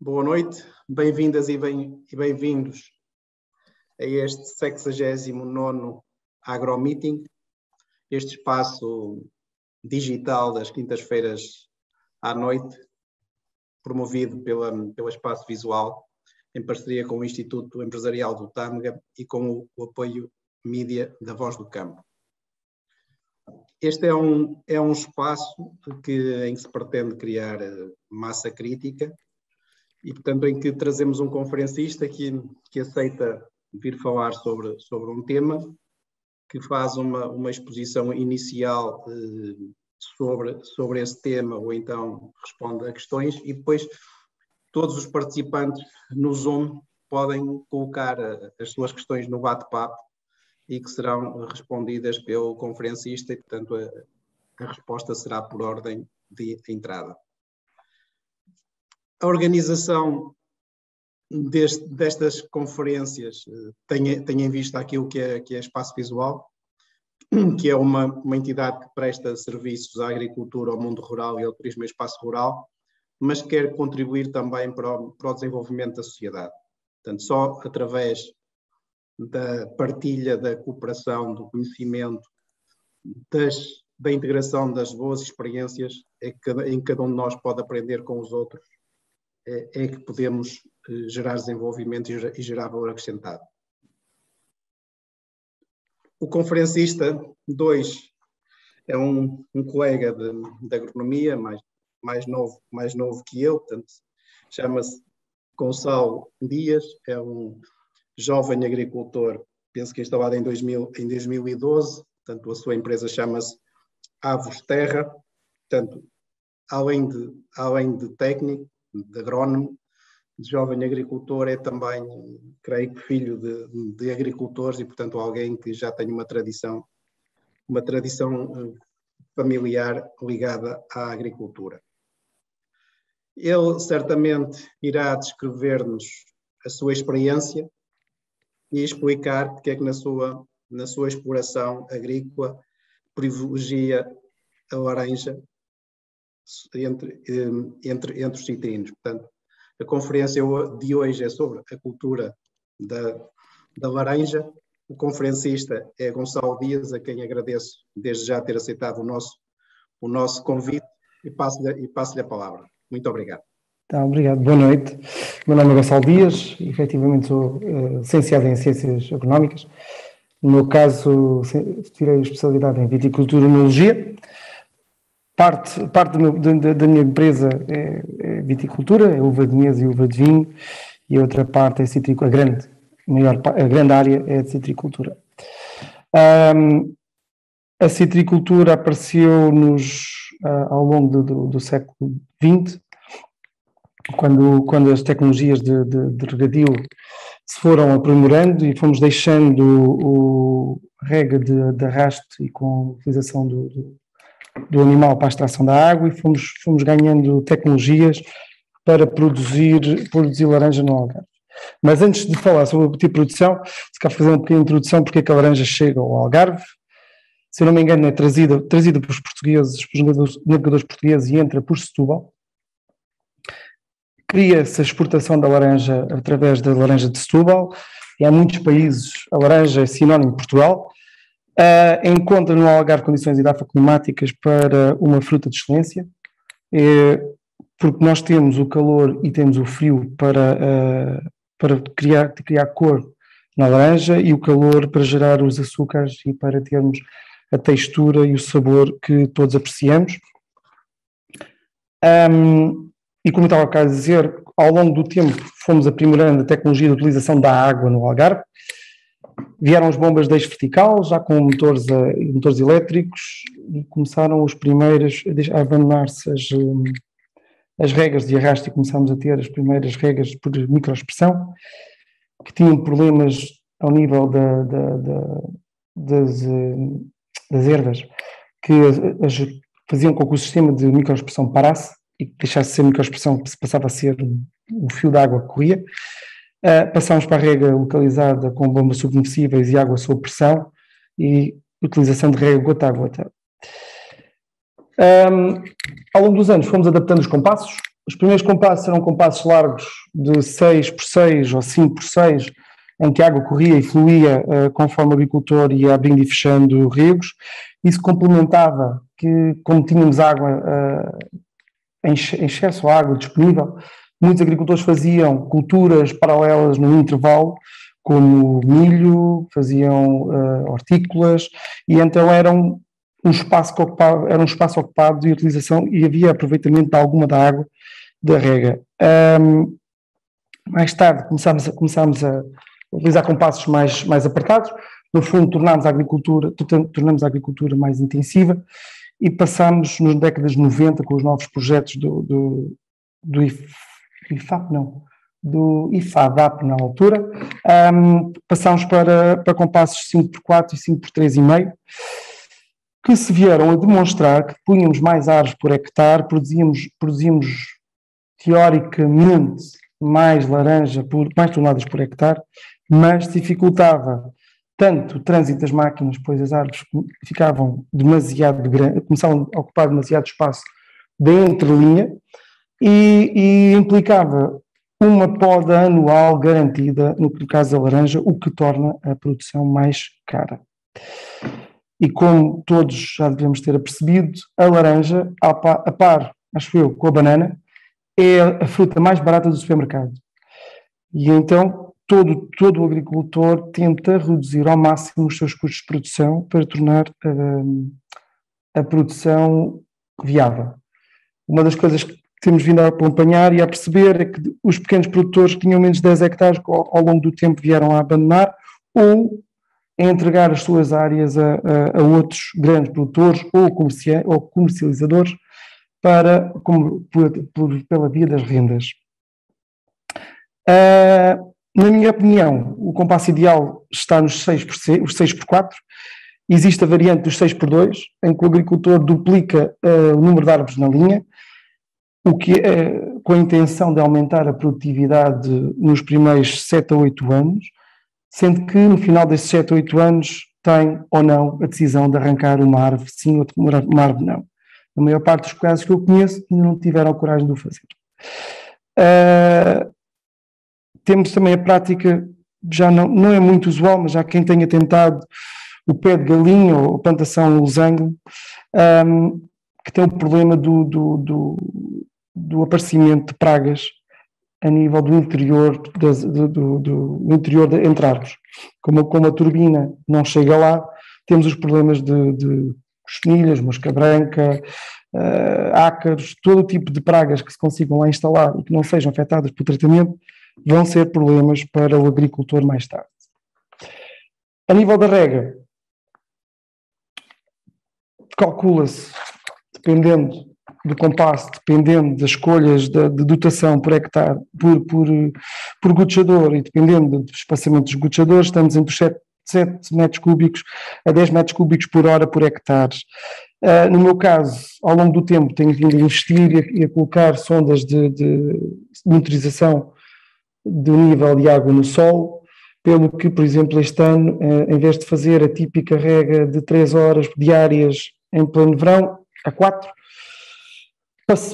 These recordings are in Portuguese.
Boa noite, bem-vindas e bem-vindos a este 69º AgroMeeting, este espaço digital das quintas-feiras à noite, promovido pela Espaço Visual, em parceria com o Instituto Empresarial do Tâmega e com o apoio mídia da Voz do Campo. Este é um espaço em que se pretende criar massa crítica e, portanto, em que trazemos um conferencista que aceita vir falar sobre um tema, que faz uma exposição inicial sobre esse tema, ou então responde a questões, e depois todos os participantes no Zoom podem colocar as suas questões no bate-papo e que serão respondidas pelo conferencista e, portanto, a resposta será por ordem de entrada. A organização destas conferências tem em vista aquilo que é Espaço Visual, que é uma entidade que presta serviços à agricultura, ao mundo rural e ao turismo e espaço rural, mas quer contribuir também para o desenvolvimento da sociedade. Portanto, só através da partilha, da cooperação, do conhecimento, da integração das boas experiências em que cada um de nós pode aprender com os outros, é que podemos gerar desenvolvimento e gerar valor acrescentado. O conferencista 2 é um colega de agronomia, mais novo que eu, portanto, chama-se Gonçalo Dias, é um jovem agricultor, penso que instalado em 2012, portanto, a sua empresa chama-se Avos Terra, portanto, além de técnico, de agrónomo, de jovem agricultor, é também, creio que, filho de agricultores e, portanto, alguém que já tem uma tradição familiar ligada à agricultura. Ele certamente irá descrever-nos a sua experiência e explicar porque é que na sua exploração agrícola privilegia a laranja entre os citrinos. Portanto, a conferência de hoje é sobre a cultura da laranja. O conferencista é Gonçalo Dias, a quem agradeço desde já ter aceitado o nosso convite e passo-lhe a palavra. Muito obrigado. Tá, obrigado. Boa noite. Meu nome é Gonçalo Dias, efetivamente sou licenciado em Ciências Económicas. No meu caso, tirei a especialidade em Viticultura e Enologia. Parte da minha empresa é viticultura, é uva de mesa e uva de vinho, e a outra parte é citricultura, a grande área é de citricultura. A citricultura apareceu-nos ao longo do século XX, quando as tecnologias de regadio se foram aprimorando e fomos deixando o rega de arraste e com a utilização do animal para a extração da água, e fomos ganhando tecnologias para produzir laranja no Algarve. Mas antes de falar sobre o tipo de produção, se calhar fazer uma pequena introdução porque é que a laranja chega ao Algarve. Se eu não me engano, é trazida pelos portugueses, pelos navegadores portugueses, e entra por Setúbal. Cria-se a exportação da laranja através da laranja de Setúbal, e há muitos países a laranja é sinónimo de Portugal. Encontra no Algarve condições edafoclimáticas para uma fruta de excelência, porque nós temos o calor e temos o frio para criar cor na laranja, e o calor para gerar os açúcares e para termos a textura e o sabor que todos apreciamos. E como eu estava a dizer, ao longo do tempo fomos aprimorando a tecnologia de utilização da água no Algarve. Vieram as bombas de eixo vertical, já com motores elétricos, e começaram os primeiros a abandonar-se as regas de arrasto, e começámos a ter as primeiras regas por microexpressão, que tinham problemas ao nível das ervas, que faziam com que o sistema de microexpressão parasse e que deixasse de ser microexpressão, passava a ser um fio de água que corria. Passámos para a rega localizada com bombas submersíveis e água sob pressão, e utilização de rega gota a gota. Ao longo dos anos fomos adaptando os compassos, Os primeiros compassos eram compassos largos de 6 por 6 ou 5 por 6, em que a água corria e fluía conforme o agricultor ia abrindo e fechando regos. Isso complementava que, como tínhamos água em excesso, água disponível, muitos agricultores faziam culturas paralelas no intervalo, como milho, faziam hortícolas, e então era um espaço ocupado de utilização e havia aproveitamento de alguma da água da rega. Mais tarde começámos a utilizar compassos mais apertados. No fundo, tornamos a agricultura mais intensiva e passámos nas décadas de 90 com os novos projetos do IFADAP na altura. Passámos para compassos 5x4 e 5x3,5, que se vieram a demonstrar que punhamos mais árvores por hectare, produzíamos teoricamente mais toneladas por hectare, mas dificultava tanto o trânsito das máquinas, pois as árvores ficavam demasiado grandes, começavam a ocupar demasiado espaço da entrelinha e implicava uma poda anual garantida, no caso da laranja, o que torna a produção mais cara. E como todos já devemos ter apercebido, a laranja, a par, acho eu, com a banana, é a fruta mais barata do supermercado. E então todo o agricultor tenta reduzir ao máximo os seus custos de produção para tornar a produção viável. Uma das coisas que temos vindo a acompanhar e a perceber é que os pequenos produtores que tinham menos de 10 hectares ao longo do tempo vieram a abandonar ou a entregar as suas áreas a outros grandes produtores ou comercializadores pela via das rendas. Na minha opinião, o compasso ideal está nos 6x4. Existe a variante dos 6x2, em que o agricultor duplica o número de árvores na linha, o que com a intenção de aumentar a produtividade nos primeiros 7 a 8 anos, sendo que no final desses 7 a 8 anos tem ou não a decisão de arrancar uma árvore sim ou uma árvore não. Na maior parte dos casos que eu conheço, ainda não tiveram a coragem de o fazer. Temos também a prática, já não é muito usual, mas já quem tenha tentado o pé de galinha ou a plantação losango, que tem o problema do aparecimento de pragas a nível do interior, entre árvores. Como a turbina não chega lá, temos os problemas de costinilhas, mosca branca, ácaros, todo o tipo de pragas que se consigam lá instalar e que não sejam afetadas pelo tratamento, vão ser problemas para o agricultor mais tarde. A nível da rega, calcula-se, dependendo do compasso, dependendo das escolhas de dotação por hectare, por gotejador e dependendo do espaçamento dos gotejadores, estamos entre os 7 metros cúbicos a 10 metros cúbicos por hora por hectare. No meu caso, ao longo do tempo, tenho vindo a investir e a colocar sondas de monitorização do nível de água no solo, pelo que, por exemplo, este ano, em vez de fazer a típica rega de 3 horas diárias em pleno verão, a 4,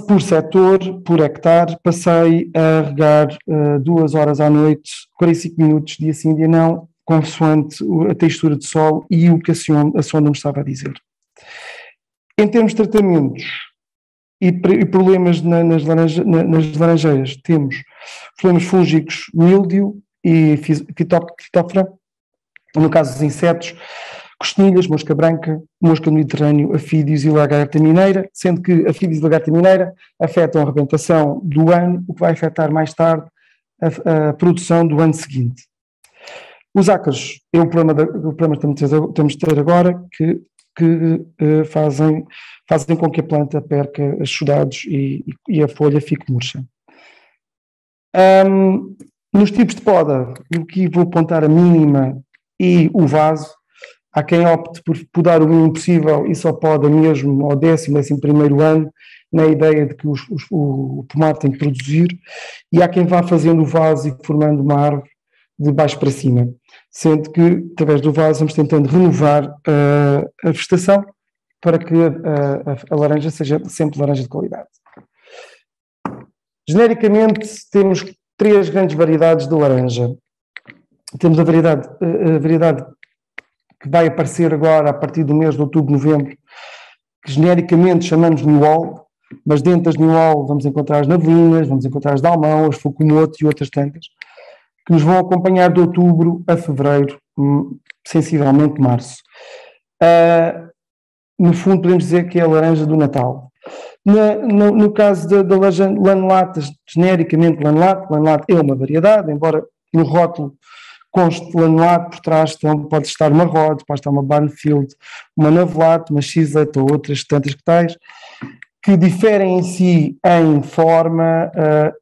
por setor, por hectare, passei a regar 2 horas à noite, 45 minutos, dia sim, dia não, consoante a textura de solo e o que a sonda me estava a dizer. Em termos de tratamentos e problemas nas laranjeiras, temos problemas fúngicos, míldio e fitófora, no caso dos insetos, costinilhas, mosca branca, mosca do Mediterrâneo, afídeos e lagarta mineira, sendo que afídeos e lagarta mineira afetam a rebentação do ano, o que vai afetar mais tarde a produção do ano seguinte. Os ácaros é o problema que temos de ter agora, que fazem com que a planta perca os sudados e a folha fique murcha. Nos tipos de poda, eu aqui vou apontar a mínima e o vaso. Há quem opte por podar o mínimo possível e só poda mesmo ao 11º ano, na ideia de que o pomar tem que produzir, e há quem vá fazendo o vaso e formando uma árvore de baixo para cima, sendo que, através do vaso, vamos tentando renovar a vegetação para que a laranja seja sempre laranja de qualidade. Genericamente, temos 3 grandes variedades de laranja. Temos a variedade que vai aparecer agora a partir do mês de outubro, novembro, que genericamente chamamos New All, mas dentro das New All vamos encontrar as Navelinas, vamos encontrar as Dalmão, as Fukumoto e outras tantas, que nos vão acompanhar de outubro a fevereiro, sensivelmente março. No fundo, podemos dizer que é a laranja do Natal. No caso da laranja Lanolate, genericamente Lanolate é uma variedade, embora no rótulo conste Lanolate, por trás pode estar uma Rod, pode estar uma Barnfield, uma Navelate, uma Xlet ou outras tantas que tais, que diferem em si em forma,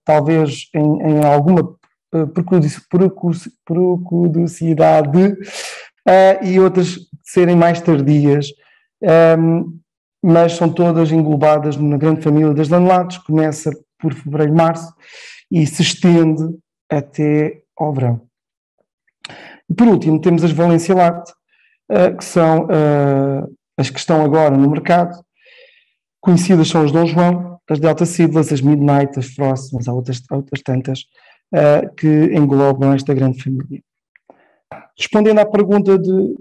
talvez em alguma precocidade e outras serem mais tardias, mas são todas englobadas na grande família das Lanolates, começa por fevereiro, março e se estende até ao verão. E por último temos as Valência Latte, que são as que estão agora no mercado. Conhecidas são as Dom João, as Delta Seedless, as Midnight, as Frost, mas há outras tantas que englobam esta grande família. Respondendo à pergunta de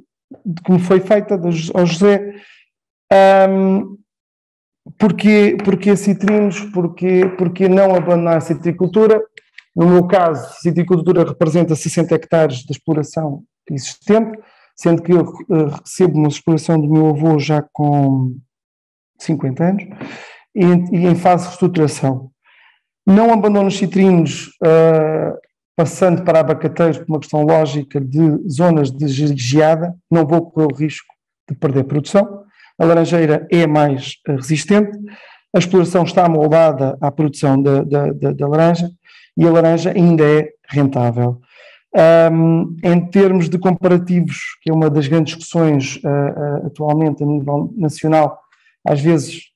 como foi feita ao José, porquê citrinos, porquê não abandonar a citricultura? No meu caso, a citricultura representa 60 hectares de exploração existente, sendo que eu recebo uma exploração do meu avô já com 50 anos e em fase de reestruturação. Não abandono os citrinos passando para abacateiros por uma questão lógica de zonas de geada, não vou correr o risco de perder produção. A laranjeira é mais resistente, a exploração está moldada à produção da laranja e a laranja ainda é rentável. Em termos de comparativos, que é uma das grandes discussões atualmente a nível nacional, às vezes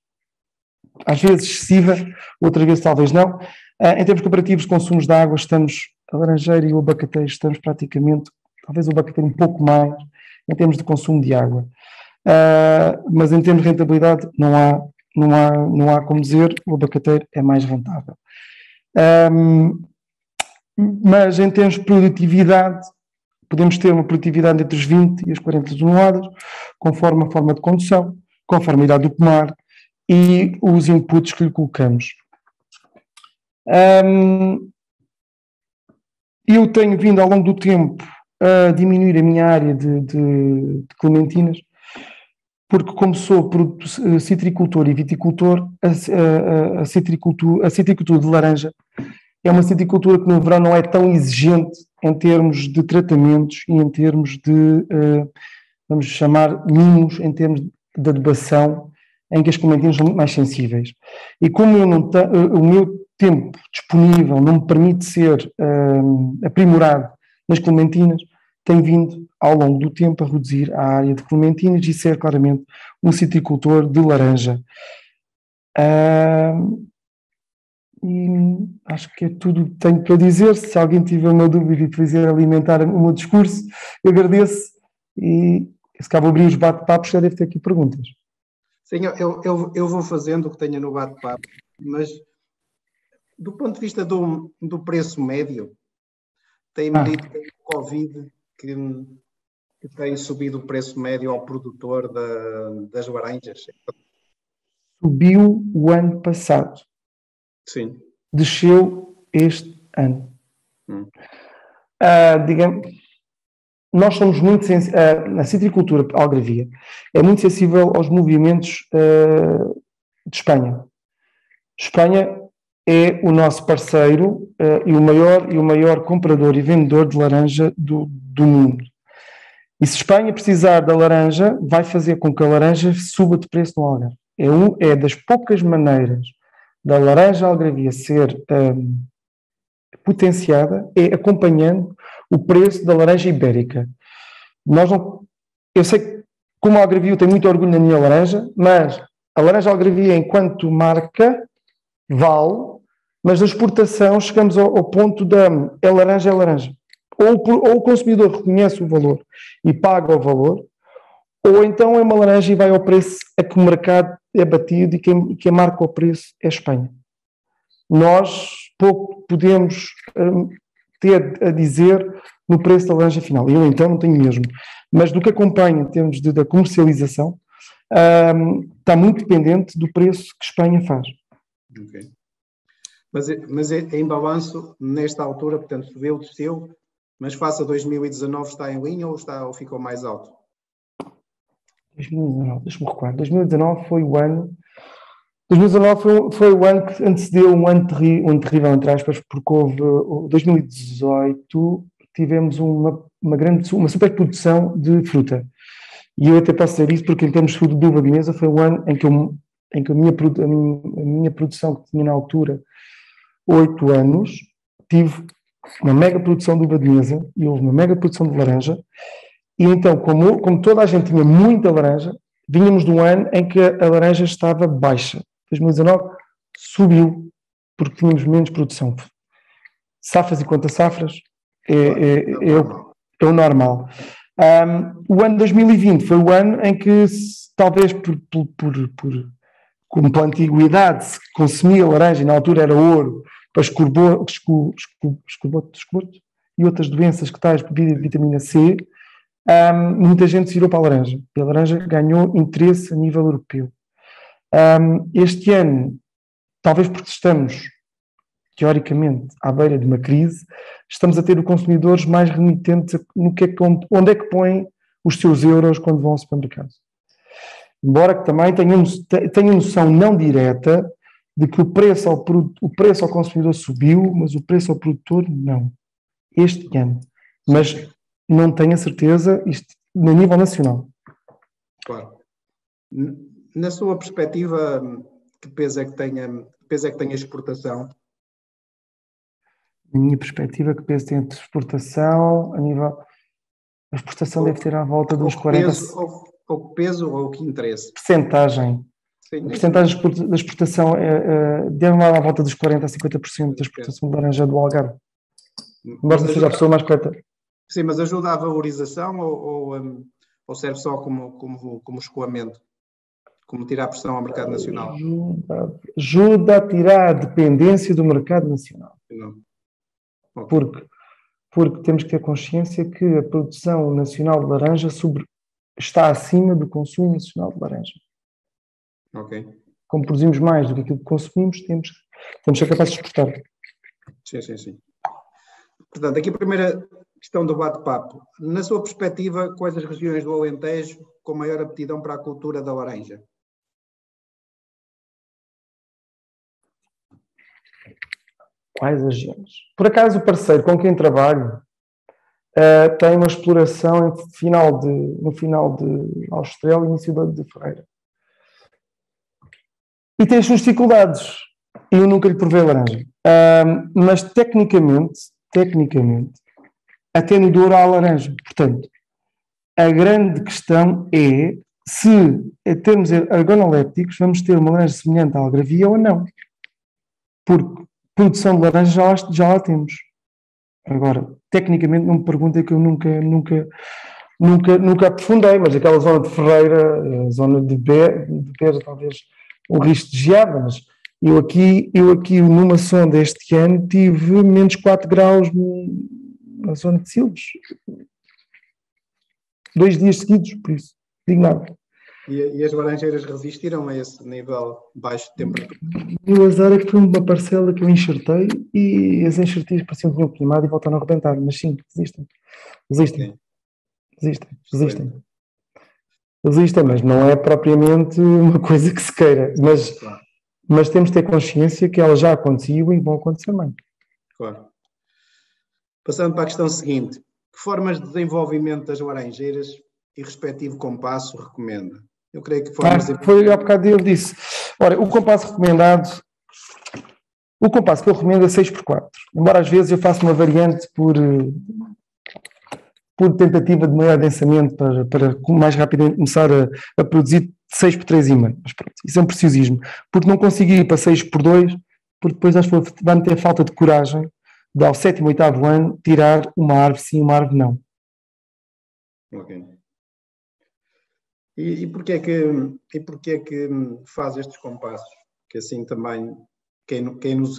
excessiva, outras vezes talvez não. Em termos comparativos de consumos de água, a laranjeira e o abacateiro estamos praticamente, talvez o abacateiro um pouco mais, em termos de consumo de água. Mas em termos de rentabilidade não há como dizer, o abacateiro é mais rentável. Mas em termos de produtividade, podemos ter uma produtividade entre os 20 e os 40 toneladas, conforme a forma de condução, conforme a idade do pomar e os inputs que lhe colocamos. Eu tenho vindo ao longo do tempo a diminuir a minha área de clementinas, porque como sou citricultor e viticultor, a citricultura de laranja é uma citricultura que no verão não é tão exigente em termos de tratamentos e em termos de, vamos chamar, mimos, em termos de adubação, em que as clementinas são muito mais sensíveis. E como o meu tempo disponível não me permite ser aprimorado nas clementinas, tenho vindo ao longo do tempo a reduzir a área de clementinas e ser claramente um citricultor de laranja. E acho que é tudo que tenho para dizer. Se alguém tiver uma dúvida e quiser alimentar o meu discurso, eu agradeço e se cá vou abrir os bate-papos, já deve ter aqui perguntas. Sim, eu vou fazendo o que tenho no bate-papo, mas do ponto de vista do preço médio, tem-me dito que o Covid que tem subido o preço médio ao produtor das laranjas. Subiu o ano passado. Sim. Desceu este ano. Digamos, nós somos muito sensíveis, a citricultura algarvia é muito sensível aos movimentos de Espanha. Espanha é o nosso parceiro e o maior comprador e vendedor de laranja do mundo. E se Espanha precisar da laranja, vai fazer com que a laranja suba de preço no Algarve. É das poucas maneiras da laranja algarvia ser potenciada, é acompanhando o preço da laranja ibérica. Eu sei que, como algarvio, tenho muito orgulho na minha laranja, mas a laranja algarvia, enquanto marca, vale, mas na exportação chegamos ao ponto é laranja. Ou o consumidor reconhece o valor e paga o valor, ou então é uma laranja e vai ao preço a que o mercado é batido e quem marca o preço é a Espanha. nós pouco podemos ter a dizer no preço da laranja final. Eu então não tenho mesmo. Mas do que acompanha em termos da comercialização, está muito dependente do preço que Espanha faz. Ok. Mas em balanço, nesta altura, portanto, subiu, desceu, mas face a 2019 está em linha ou ficou mais alto? 2019, deixa-me recordar. 2019 foi o ano. 2019 foi o ano que antecedeu um ano terrível, entre aspas, porque houve. 2018 tivemos uma superprodução de fruta. E eu até posso dizer isso porque, em termos de uva de mesa, foi o ano em que a minha produção, que tinha na altura 8 anos, tive uma mega produção de uva de mesa e houve uma mega produção de laranja. E então, como toda a gente tinha muita laranja, vínhamos de um ano em que a laranja estava baixa. 2019 subiu porque tínhamos menos produção. Safras e contra safras é o normal. O ano 2020 foi o ano em que, talvez como pela antiguidade se consumia laranja, e na altura era ouro, para escorbuto e outras doenças que tais por vitamina C, muita gente se virou para a laranja. E a laranja ganhou interesse a nível europeu. Este ano, talvez porque estamos, teoricamente, à beira de uma crise, estamos a ter os consumidores mais remitentes onde é que põem os seus euros quando vão ao supermercado. Embora que também tenha noção não direta de que o preço ao consumidor subiu, mas o preço ao produtor não. Este ano. Mas não tenho a certeza, isto no nível nacional. Claro. Na sua perspectiva, que peso é que tem a exportação? Na minha perspectiva, que peso tem a exportação a nível... A exportação deve ter à volta dos 40%. Ou que peso ou que interesse? Percentagem. Sim, a percentagem da exportação deve lá à volta dos 40% a 50% da exportação de laranja do Algarve. Embora não seja a pessoa mais correta. Sim, mas ajuda à valorização ou serve só como escoamento? Como tirar a pressão ao mercado nacional? Ajuda a tirar a dependência do mercado nacional. Não. Okay. Porque temos que ter consciência que a produção nacional de laranja está acima do consumo nacional de laranja. Ok. Como produzimos mais do que aquilo que consumimos, temos que ser capazes de exportar. Sim. Portanto, aqui a primeira questão do bate-papo. Na sua perspectiva, quais as regiões do Alentejo com maior aptidão para a cultura da laranja? Quais as regiões? Por acaso, o parceiro com quem trabalho tem uma exploração no final de Austrália e início de Ferreira. E tem as suas dificuldades. Eu nunca lhe provei laranja. Mas, tecnicamente, até no Douro há laranja. Portanto, a grande questão é se, em termos organolépticos, vamos ter uma laranja semelhante à algarvia ou não. Porque produção de laranja já lá temos. Agora, tecnicamente, não me perguntem que eu nunca aprofundei, mas aquela zona de Ferreira, a zona de Beja, talvez um risco de geada, mas eu aqui numa sonda este ano tive menos 4 graus na zona de Silves. 2 dias seguidos, por isso, digo nada. E as laranjeiras resistiram a esse nível baixo de temperatura? O azar é que foi uma parcela que eu enxertei e as enxertias pareciam que tinham queimado e voltaram a arrebentar, mas sim, resistem, mas não é propriamente uma coisa que se queira, mas temos de ter consciência que ela já aconteceu e vão acontecer mais. Claro. Passando para a questão seguinte, que formas de desenvolvimento das laranjeiras e respectivo compasso recomenda? Eu creio que foi há bocado eu disse. Ora, o compasso recomendado, o compasso que eu recomendo é 6x4, embora às vezes eu faça uma variante por tentativa de maior densamento para mais rapidamente começar a produzir 6x3,5. Mas pronto, isso é um preciosismo, porque não consigo ir para 6x2, porque depois acho que vai-me ter falta de coragem de ao 7º, 8º ano tirar uma árvore sim, uma árvore não. Ok. E porquê é que faz estes compassos? Que assim também,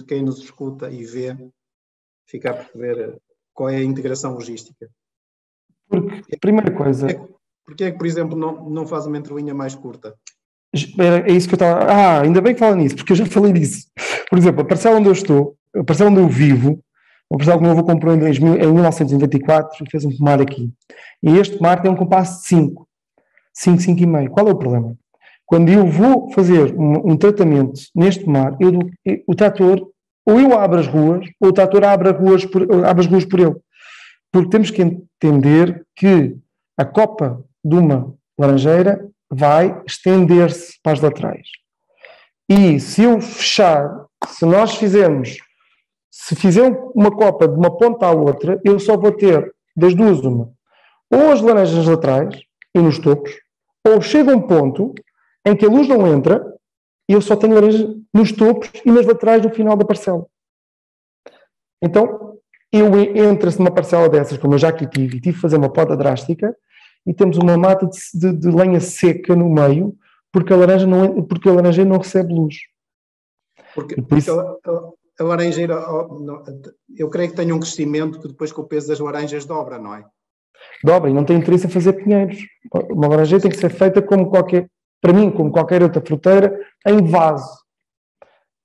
quem nos escuta e vê fica a perceber qual é a integração logística. Porque, primeira coisa... Porquê é que, por exemplo, não faz uma entrelinha mais curta? É isso que eu estava... ainda bem que fala nisso, porque eu já falei disso. Por exemplo, a parcela onde eu estou, a parcela onde eu vivo, uma parcela que o meu avô comprou em 1994 e fez um pomar aqui. E este pomar tem um compasso de 5, 5,5. Qual é o problema? Quando eu vou fazer um tratamento neste pomar, o trator, ou eu abro as ruas, ou o trator abre as ruas por ele. Porque temos que entender que a copa de uma laranjeira vai estender-se para as laterais. E se fizer uma copa de uma ponta à outra, eu só vou ter das duas uma. Ou as laranjas laterais e nos topos, ou chega um ponto em que a luz não entra e eu só tenho laranjas nos topos e nas laterais no final da parcela. Então, entra-se numa parcela dessas, como eu já aqui tive, e tive de fazer uma poda drástica, e temos uma mata de lenha seca no meio, porque a laranjeira não recebe luz. Porque a laranjeira, eu creio que tem um crescimento que depois com o peso das laranjas dobra, não é? Dobra, e não tem interesse em fazer pinheiros. Uma laranjeira tem que ser feita como qualquer outra fruteira, em vaso.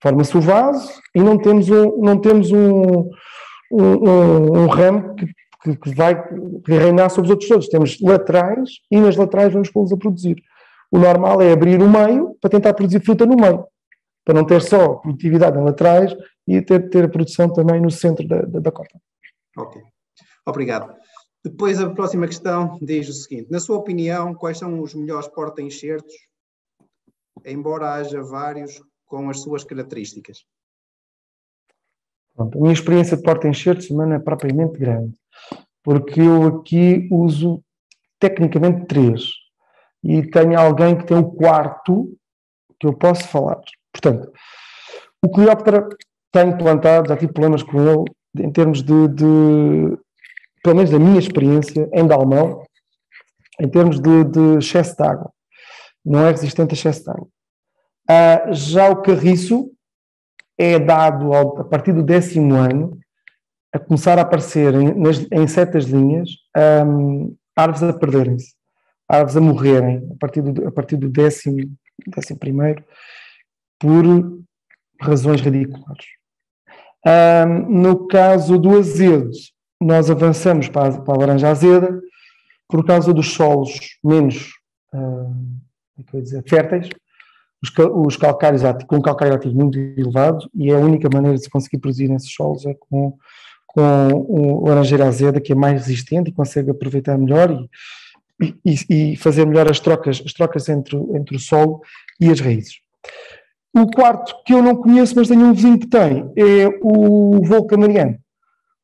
Forma-se o vaso e não temos um ramo que vai reinar sobre os outros todos. Temos laterais e nas laterais vamos pô-los a produzir. O normal é abrir o meio para tentar produzir fruta no meio, para não ter só produtividade em laterais e ter a produção também no centro da copa. Ok, obrigado. Depois a próxima questão diz o seguinte: na sua opinião, quais são os melhores porta-enxertos, embora haja vários com as suas características? Pronto, a minha experiência de porta-enxertos não é propriamente grande, porque eu aqui uso tecnicamente 3 e tenho alguém que tem o 4 que eu posso falar. Portanto, o Coleóptera tenho plantado, já tive problemas com ele em termos pelo menos da minha experiência, em Dalmão, em termos de excesso de água. Não é resistente a excesso de água. Já o carriço é dado a partir do 10º ano a começar a aparecer em certas linhas árvores a perderem-se, árvores a morrerem a partir do 11º por razões ridiculares. No caso do azedo, nós avançamos para a laranja azeda por causa dos solos menos férteis, os calcários com um calcário ativo muito elevado, e a única maneira de se conseguir produzir nesses solos é com laranjeira azeda, que é mais resistente e consegue aproveitar melhor e fazer melhor as trocas entre o solo e as raízes. O quarto, que eu não conheço, mas tenho um vizinho que tem, é o Volca Mariano.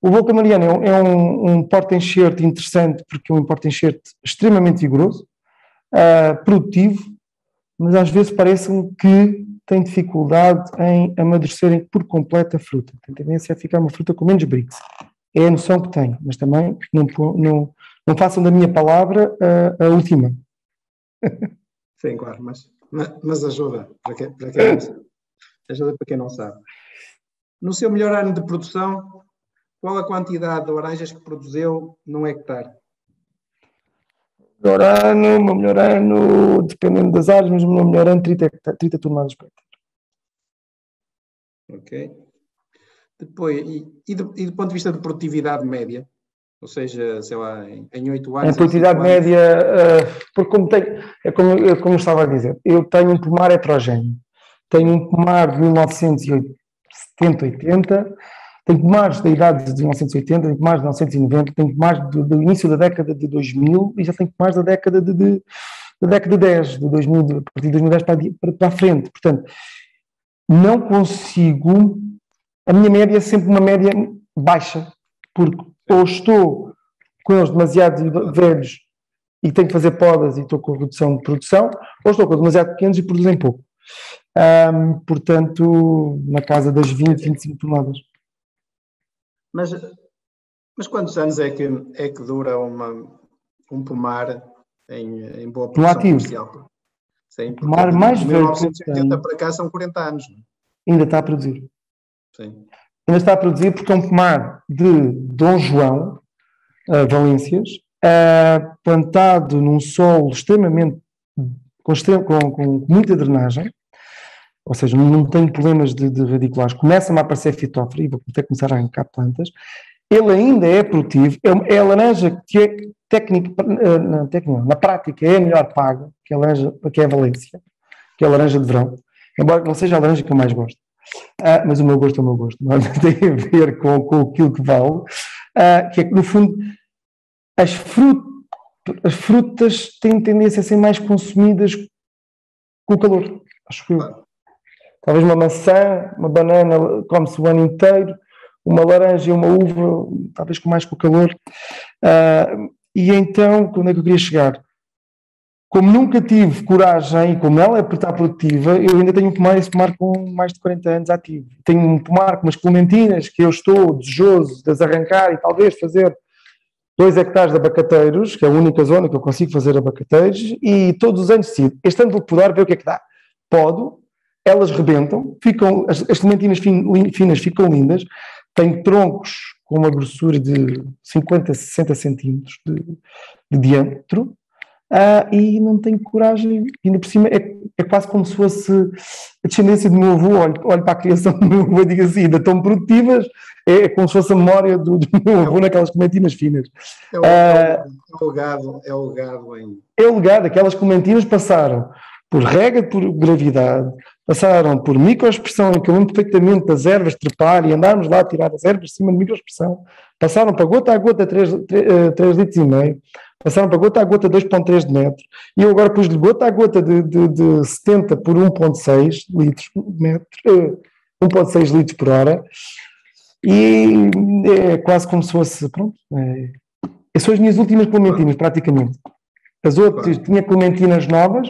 O Volca Mariano é um porta-enxerto interessante, porque é um porta-enxerto extremamente vigoroso, produtivo, mas às vezes parece-me que tem dificuldade em amadurecerem por completo a fruta. Tem tendência a ficar uma fruta com menos brix. É a noção que tenho, mas também não façam da minha palavra a última. Sim, claro, mas ajuda ajuda para quem não sabe. No seu melhor ano de produção, qual a quantidade de laranjas que produziu num hectare? Melhor ano, dependendo das áreas, mas o meu melhor ano, 30 toneladas por hectare. Ok. Depois, e do ponto de vista de produtividade média? Ou seja, sei lá, em 8 anos... A produtividade média, porque como eu estava a dizer, eu tenho um pomar heterogéneo. Tenho um pomar de 1970, 80, tenho pomares da idade de 1980, tenho pomares de 1990, tenho pomares do início da década de 2000 e já tenho pomares da década de 10, de 2000, a partir de 2010 para a frente. Portanto, não consigo... A minha média é sempre uma média baixa, porque ou estou com eles demasiado velhos e tenho que fazer podas e estou com redução de produção, ou estou com demasiado pequenos e produzem pouco. Portanto, na casa das 20, 25 toneladas. Mas quantos anos é que dura um pomar em boa produção comercial? Sim, pomar mais velho que 1980 para cá são 40 anos. Ainda está a produzir. Sim. Ainda está a produzir porque é um pomar de Dom João, Valências, plantado num solo extremamente com muita drenagem, ou seja, não tem problemas de radiculares. Começa-me a aparecer fitófora e vou até começar a arrancar plantas. Ele ainda é produtivo, é a laranja que na prática é a melhor paga, que é a Valência, que é a laranja de verão, embora não seja a laranja que eu mais gosto. Mas o meu gosto é o meu gosto, não tem a ver com aquilo que vale, que é que, no fundo, as frutas têm tendência a ser mais consumidas com o calor, acho eu. Talvez uma maçã, uma banana come-se o ano inteiro, uma laranja e uma uva, talvez mais com o calor. E então, quando é que eu queria chegar? Como nunca tive coragem, e como ela está produtiva, eu ainda tenho um pomar com mais de 40 anos ativo. Tenho um pomar com umas clementinas que eu estou desejoso de as arrancar e talvez fazer 2 hectares de abacateiros, que é a única zona que eu consigo fazer abacateiros, e todos os anos decido. Este ano vou podar, ver o que é que dá. Podo, elas rebentam, as clementinas finas ficam lindas, têm troncos com uma grossura de 50, 60 centímetros de diâmetro, e não tenho coragem, ainda por cima é quase como se fosse a descendência do meu avô, olho para a criação do meu avô e digo assim, ainda tão produtivas, é como se fosse a memória do meu avô naquelas clementinas finas. É o gado ainda. É o legado, aquelas clementinas passaram por rega, por gravidade, passaram por microexpressão, em que eu lembro perfeitamente das ervas trepar e andarmos lá a tirar as ervas de cima de microexpressão, passaram para gota a gota 3 litros e meio, passaram para gota a gota 2,3 de metro, e eu agora pus-lhe gota a gota de 70 por 1,6 litros de metro, 1,6 litros por hora, e é quase como se fosse, pronto, são as minhas últimas clementinas, praticamente. As outras, tinha clementinas novas,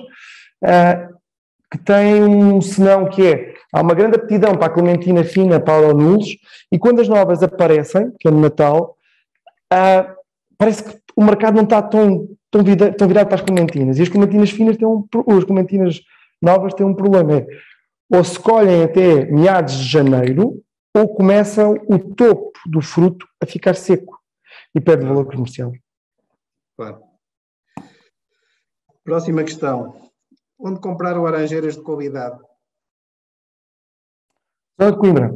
que têm um senão que há uma grande aptidão para a clementina fina, para os nulos, e quando as novas aparecem, que é no Natal, parece que o mercado não está tão virado para as clementinas, e as clementinas finas as clementinas novas têm um problema, ou se colhem até meados de janeiro, ou começa o topo do fruto a ficar seco, e perde valor comercial. Claro. Próxima questão. Onde comprar laranjeiras de qualidade? Zona de Coimbra.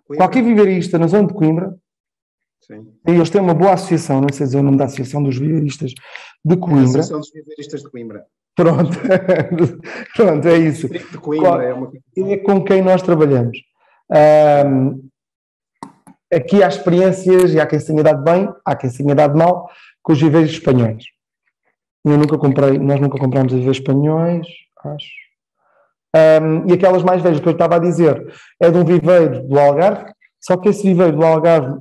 Qualquer viveirista na zona de Coimbra, sim. Eles têm uma boa associação, não sei dizer o nome da Associação dos Viveiristas de Coimbra. Associação dos Viveiristas de Coimbra. Pronto, é isso. O distrito de Coimbra é com quem nós trabalhamos. Aqui há experiências, e há quem se tenha dado bem, há quem se tenha dado mal, com os viveiros espanhóis. Nós nunca comprámos viveiros espanhóis, acho. E aquelas mais velhas que eu estava a dizer, é de um viveiro do Algarve, só que esse viveiro do Algarve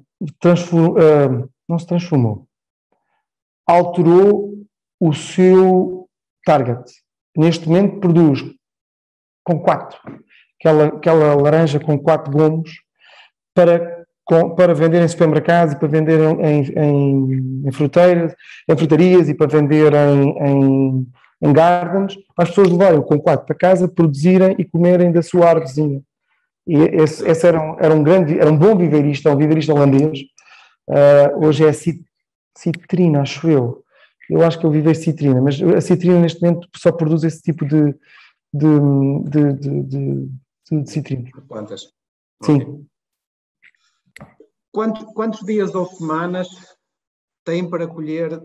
não se transformou. Alterou o seu target. Neste momento produz com 4. Aquela laranja com 4 gomos para vender em supermercados e para vender em frutarias e para vender em gardens, para as pessoas levarem com 4 para casa, produzirem e comerem da sua árvorezinha. E esse era um bom viveirista, um viveirista holandês. Hoje é a citrina, acho eu. Eu acho que ele vive citrina, mas a citrina neste momento só produz esse tipo de citrina. Plantas. Sim. Okay. Quantos dias ou semanas tem para colher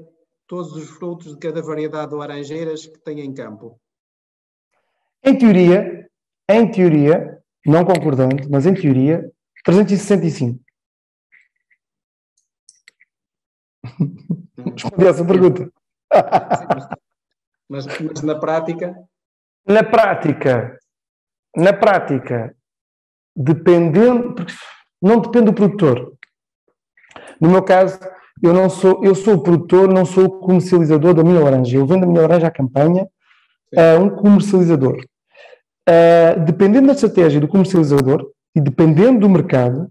todos os frutos de cada variedade de laranjeiras que tem em campo? Em teoria, não concordando, mas em teoria, 365. Respondi essa pergunta. Mas na prática? Na prática, dependendo, porque não depende do produtor. No meu caso, eu sou o produtor, não sou o comercializador da minha laranja. Eu vendo a minha laranja à campanha a um comercializador. Dependendo da estratégia do comercializador e dependendo do mercado,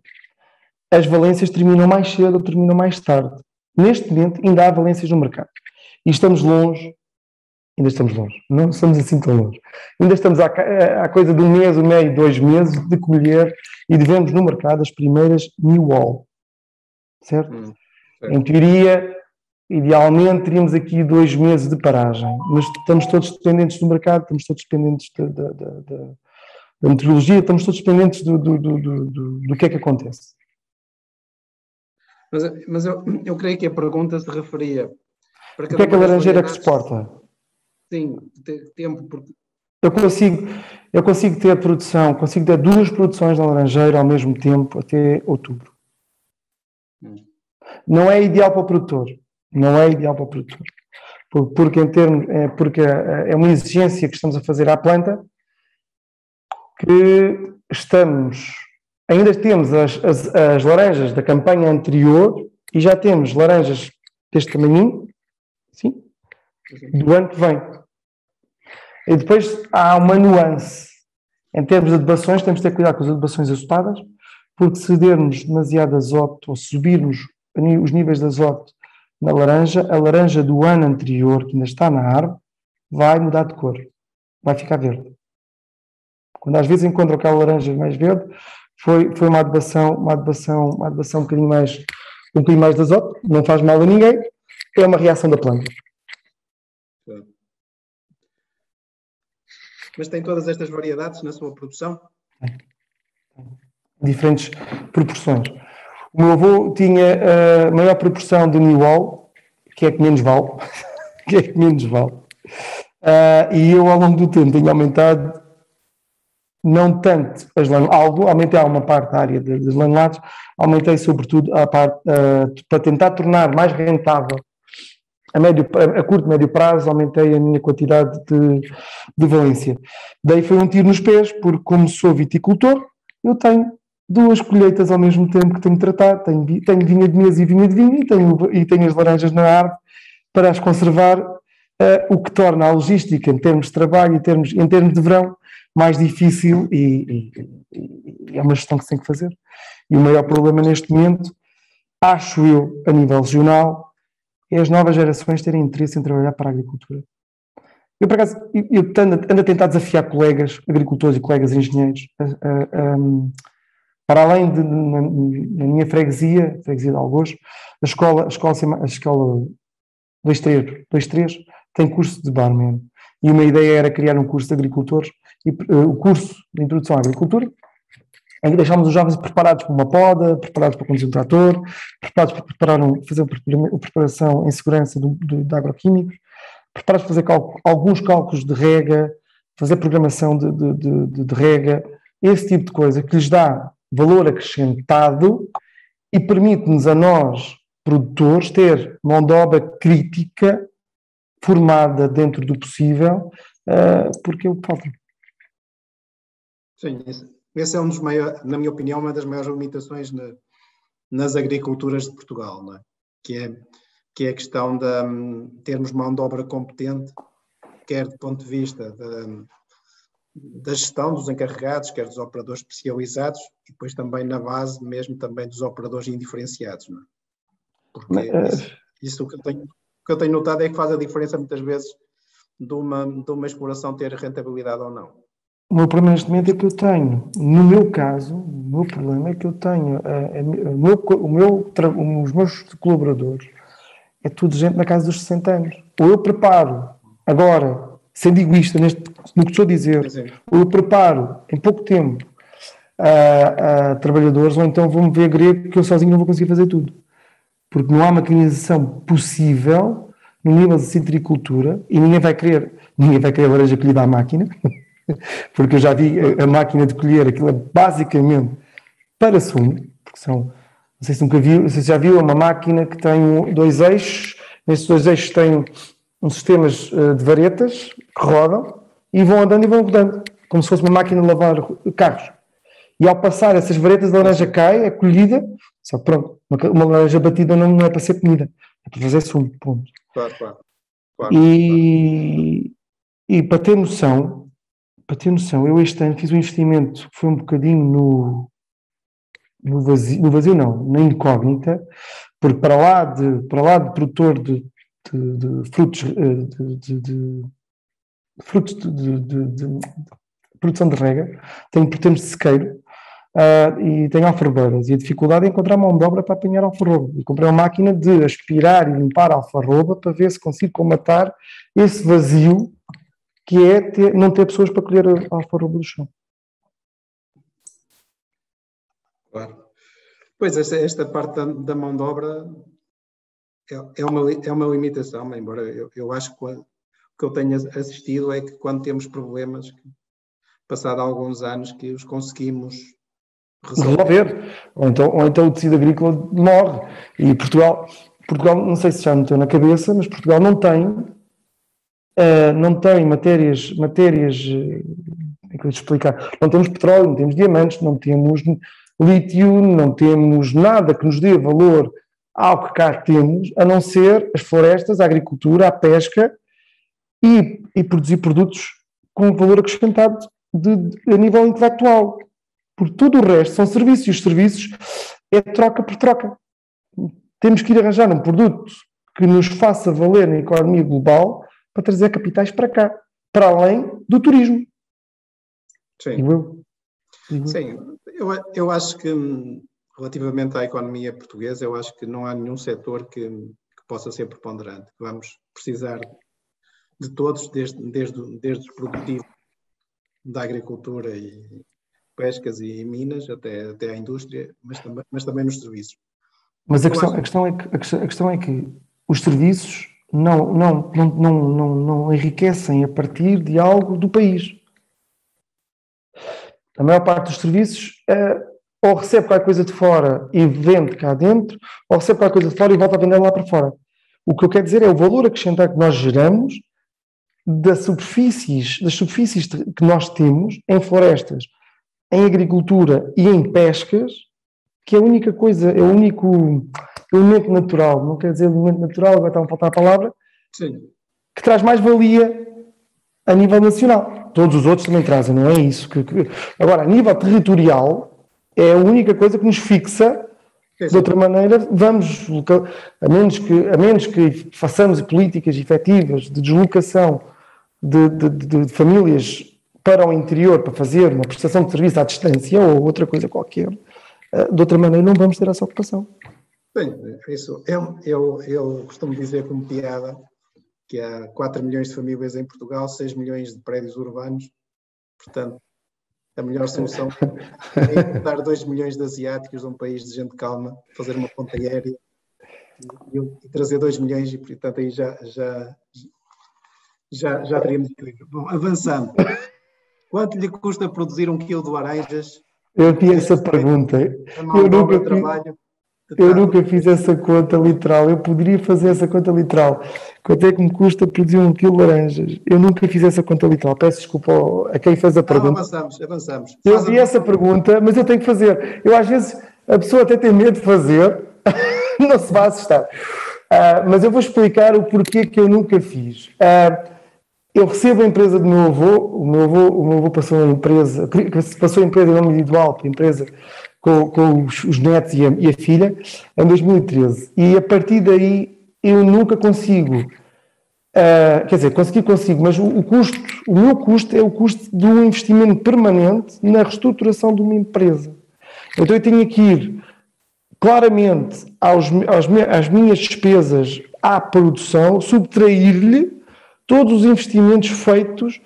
as valências terminam mais cedo ou terminam mais tarde. Neste momento, ainda há valências no mercado. E estamos longe Ainda estamos longe, não estamos assim tão longe. Ainda estamos à coisa de 1 mês, 1 mês, 2 meses de colher e devemos no mercado as primeiras new all, certo? Certo. Em teoria, idealmente teríamos aqui 2 meses de paragem, mas estamos todos dependentes do mercado, estamos todos dependentes da meteorologia, estamos todos dependentes do que é que acontece. Mas eu creio que a pergunta se referia para o que é que a laranjeira que se exporta? Sim, tempo, porque... Eu consigo ter produção, consigo ter 2 produções de laranjeira ao mesmo tempo até outubro. Não é ideal para o produtor. Não é ideal para o produtor. Porque é uma exigência que estamos a fazer à planta, que ainda temos as laranjas da campanha anterior e já temos laranjas deste tamanho, sim, do ano que vem. E depois há uma nuance. Em termos de adubações, temos de ter cuidado com as adubações azotadas, porque se dermos demasiado azoto ou subirmos os níveis de azoto na laranja, a laranja do ano anterior, que ainda está na árvore, vai mudar de cor, vai ficar verde. Quando às vezes encontro aquela laranja mais verde, foi uma adubação um bocadinho mais de azoto, não faz mal a ninguém, é uma reação da planta. Mas tem todas estas variedades na sua produção? Diferentes proporções. O meu avô tinha a maior proporção de new all, que é que menos vale, e eu ao longo do tempo tenho aumentado, não tanto as laneladas, aumentei alguma parte da área das laneladas, aumentei sobretudo a parte, para tentar tornar mais rentável a curto e médio prazo, aumentei a minha quantidade de valência. Daí foi um tiro nos pés, porque como sou viticultor, eu tenho 2 colheitas ao mesmo tempo que tenho de tratar, tenho vinha de mesa e vinha de vinho, e tenho as laranjas na árvore para as conservar, o que torna a logística, em termos de trabalho, em termos de verão, mais difícil e é uma gestão que se tem que fazer. E o maior problema neste momento, acho eu, a nível regional, é as novas gerações terem interesse em trabalhar para a agricultura. Eu, por acaso, ando a tentar desafiar colegas agricultores e colegas engenheiros, para além na minha freguesia de Algoz, a escola 23 tem curso de barman. E uma ideia era criar um curso de agricultores, o curso de introdução à agricultura, em que deixámos os jovens preparados para uma poda, preparados para conduzir um trator, preparados para fazer a preparação em segurança de agroquímicos, preparados para fazer alguns cálculos de rega, fazer programação de rega, esse tipo de coisa que lhes dá valor acrescentado e permite-nos a nós, produtores, ter mão de obra crítica formada dentro do possível, porque é o que falta. Sim, esse é um dos maiores, na minha opinião, uma das maiores limitações nas agriculturas de Portugal, não é? Que é a questão de termos mão de obra competente, quer do ponto de vista da gestão dos encarregados, quer dos operadores especializados, e depois também na base mesmo também dos operadores indiferenciados, não é? Porque isso que eu tenho notado é que faz a diferença muitas vezes de uma exploração ter rentabilidade ou não. O meu problema neste momento é que eu tenho, no meu caso, o meu problema é que eu tenho, os meus colaboradores, é tudo gente na casa dos 60 anos. Ou eu preparo, agora, sendo egoísta no que estou a dizer, ou eu preparo em pouco tempo a trabalhadores, ou então vou-me ver grego que eu sozinho não vou conseguir fazer tudo. Porque não há maquinização possível no nível de citricultura e ninguém vai querer a laranja colhida à máquina, porque eu já vi a máquina de colher, aquilo é basicamente para sumo, porque não sei se já viu, é uma máquina que tem 2 eixos, nestes 2 eixos tem uns sistemas de varetas que rodam e vão andando e vão rodando, como se fosse uma máquina de lavar carros. E ao passar essas varetas, a laranja cai, é colhida, só pronto, uma laranja batida não é para ser comida, é para fazer sumo, ponto. Claro. E para ter noção, eu este ano fiz um investimento que foi um bocadinho no vazio não, na incógnita, porque para lá de produtor de frutos, frutos de produção de rega, tenho por termos de sequeiro, e tenho alfarrobeiras, e a dificuldade é encontrar mão de obra para apanhar alfarroba. E comprei uma máquina de aspirar e limpar a alfarroba para ver se consigo combatar esse vazio que é não ter pessoas para colher a alfarroba do chão. Claro. Pois, esta parte da mão de obra é uma limitação, embora eu acho que o que eu tenho assistido é que quando temos problemas, passado alguns anos, que os conseguimos resolver. Ou então o tecido agrícola morre. E Portugal, não sei se já meteu na cabeça, mas Portugal não tem matérias, como é que eu vou te explicar? Não temos petróleo, não temos diamantes, não temos lítio, não temos nada que nos dê valor ao que cá temos, a não ser as florestas, a agricultura, a pesca e produzir produtos com valor acrescentado a nível intelectual. Porque tudo o resto são serviços, e os serviços é troca por troca. Temos que ir arranjar um produto que nos faça valer na economia global para trazer capitais para cá, para além do turismo. Sim. Sim, eu acho que relativamente à economia portuguesa, eu acho que não há nenhum setor que possa ser preponderante. Vamos precisar de todos, desde os produtivos da agricultura e pescas e minas, até à indústria, mas também nos serviços. Mas a questão é que os serviços não enriquecem a partir de algo do país. A maior parte dos serviços ou recebe qualquer coisa de fora e vende cá dentro, ou recebe qualquer coisa de fora e volta a vender lá para fora. O que eu quero dizer é o valor acrescentado que nós geramos das superfícies que nós temos em florestas, em agricultura e em pescas, que é a única coisa, é o único elemento natural, não quer dizer elemento natural, agora está a faltar a palavra, sim, que traz mais valia a nível nacional. Todos os outros também trazem, não é isso? Agora, a nível territorial, é a única coisa que nos fixa. De outra maneira, a menos que façamos políticas efetivas de deslocação de famílias para o interior para fazer uma prestação de serviço à distância ou outra coisa qualquer, de outra maneira não vamos ter essa ocupação. Bem, isso eu costumo dizer como piada que há 4 milhões de famílias em Portugal, 6 milhões de prédios urbanos, portanto a melhor solução é importar 2 milhões de asiáticos de um país de gente calma, fazer uma ponta aérea e trazer 2 milhões e, portanto, aí já teríamos equilíbrio. Bom, avançando. Quanto lhe custa produzir 1 quilo de laranjas? Eu tinha essa pergunta. Eu nunca fiz essa conta literal. Eu poderia fazer essa conta literal. Quanto é que me custa produzir 1 quilo de laranjas? Eu nunca fiz essa conta literal. Peço desculpa a quem fez a pergunta. Avançamos. Eu vi essa pergunta, mas eu tenho que fazer. Eu às vezes, a pessoa até tem medo de fazer, não se vai assustar. Mas eu vou explicar o porquê que eu nunca fiz. Eu recebo a empresa do meu avô, o meu avô passou a empresa em nome individual, para a empresa com os netos e a filha, em 2013. E a partir daí eu nunca consigo, quer dizer, consigo, mas o meu custo é o custo de um investimento permanente na reestruturação de uma empresa. Então eu tenho que ir claramente às minhas despesas à produção, subtrair-lhe todos os investimentos feitos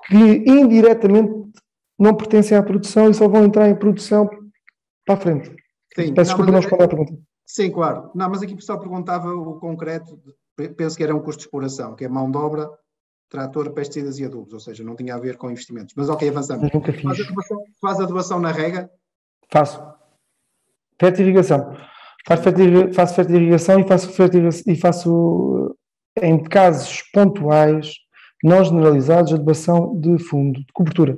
que indiretamente não pertencem à produção e só vão entrar em produção para a frente. Sim, peço desculpa não responder à pergunta. Sim, claro. Não, mas aqui o pessoal perguntava o concreto, penso que era um custo de exploração, que é mão de obra, trator, pesticidas e adubos, ou seja, não tinha a ver com investimentos. Mas ok, avançamos. Mas nunca fiz. Faz adubação na rega? Faço. Fertilização. Faço fertilização e faço em casos pontuais, não generalizados, adubação de fundo, de cobertura.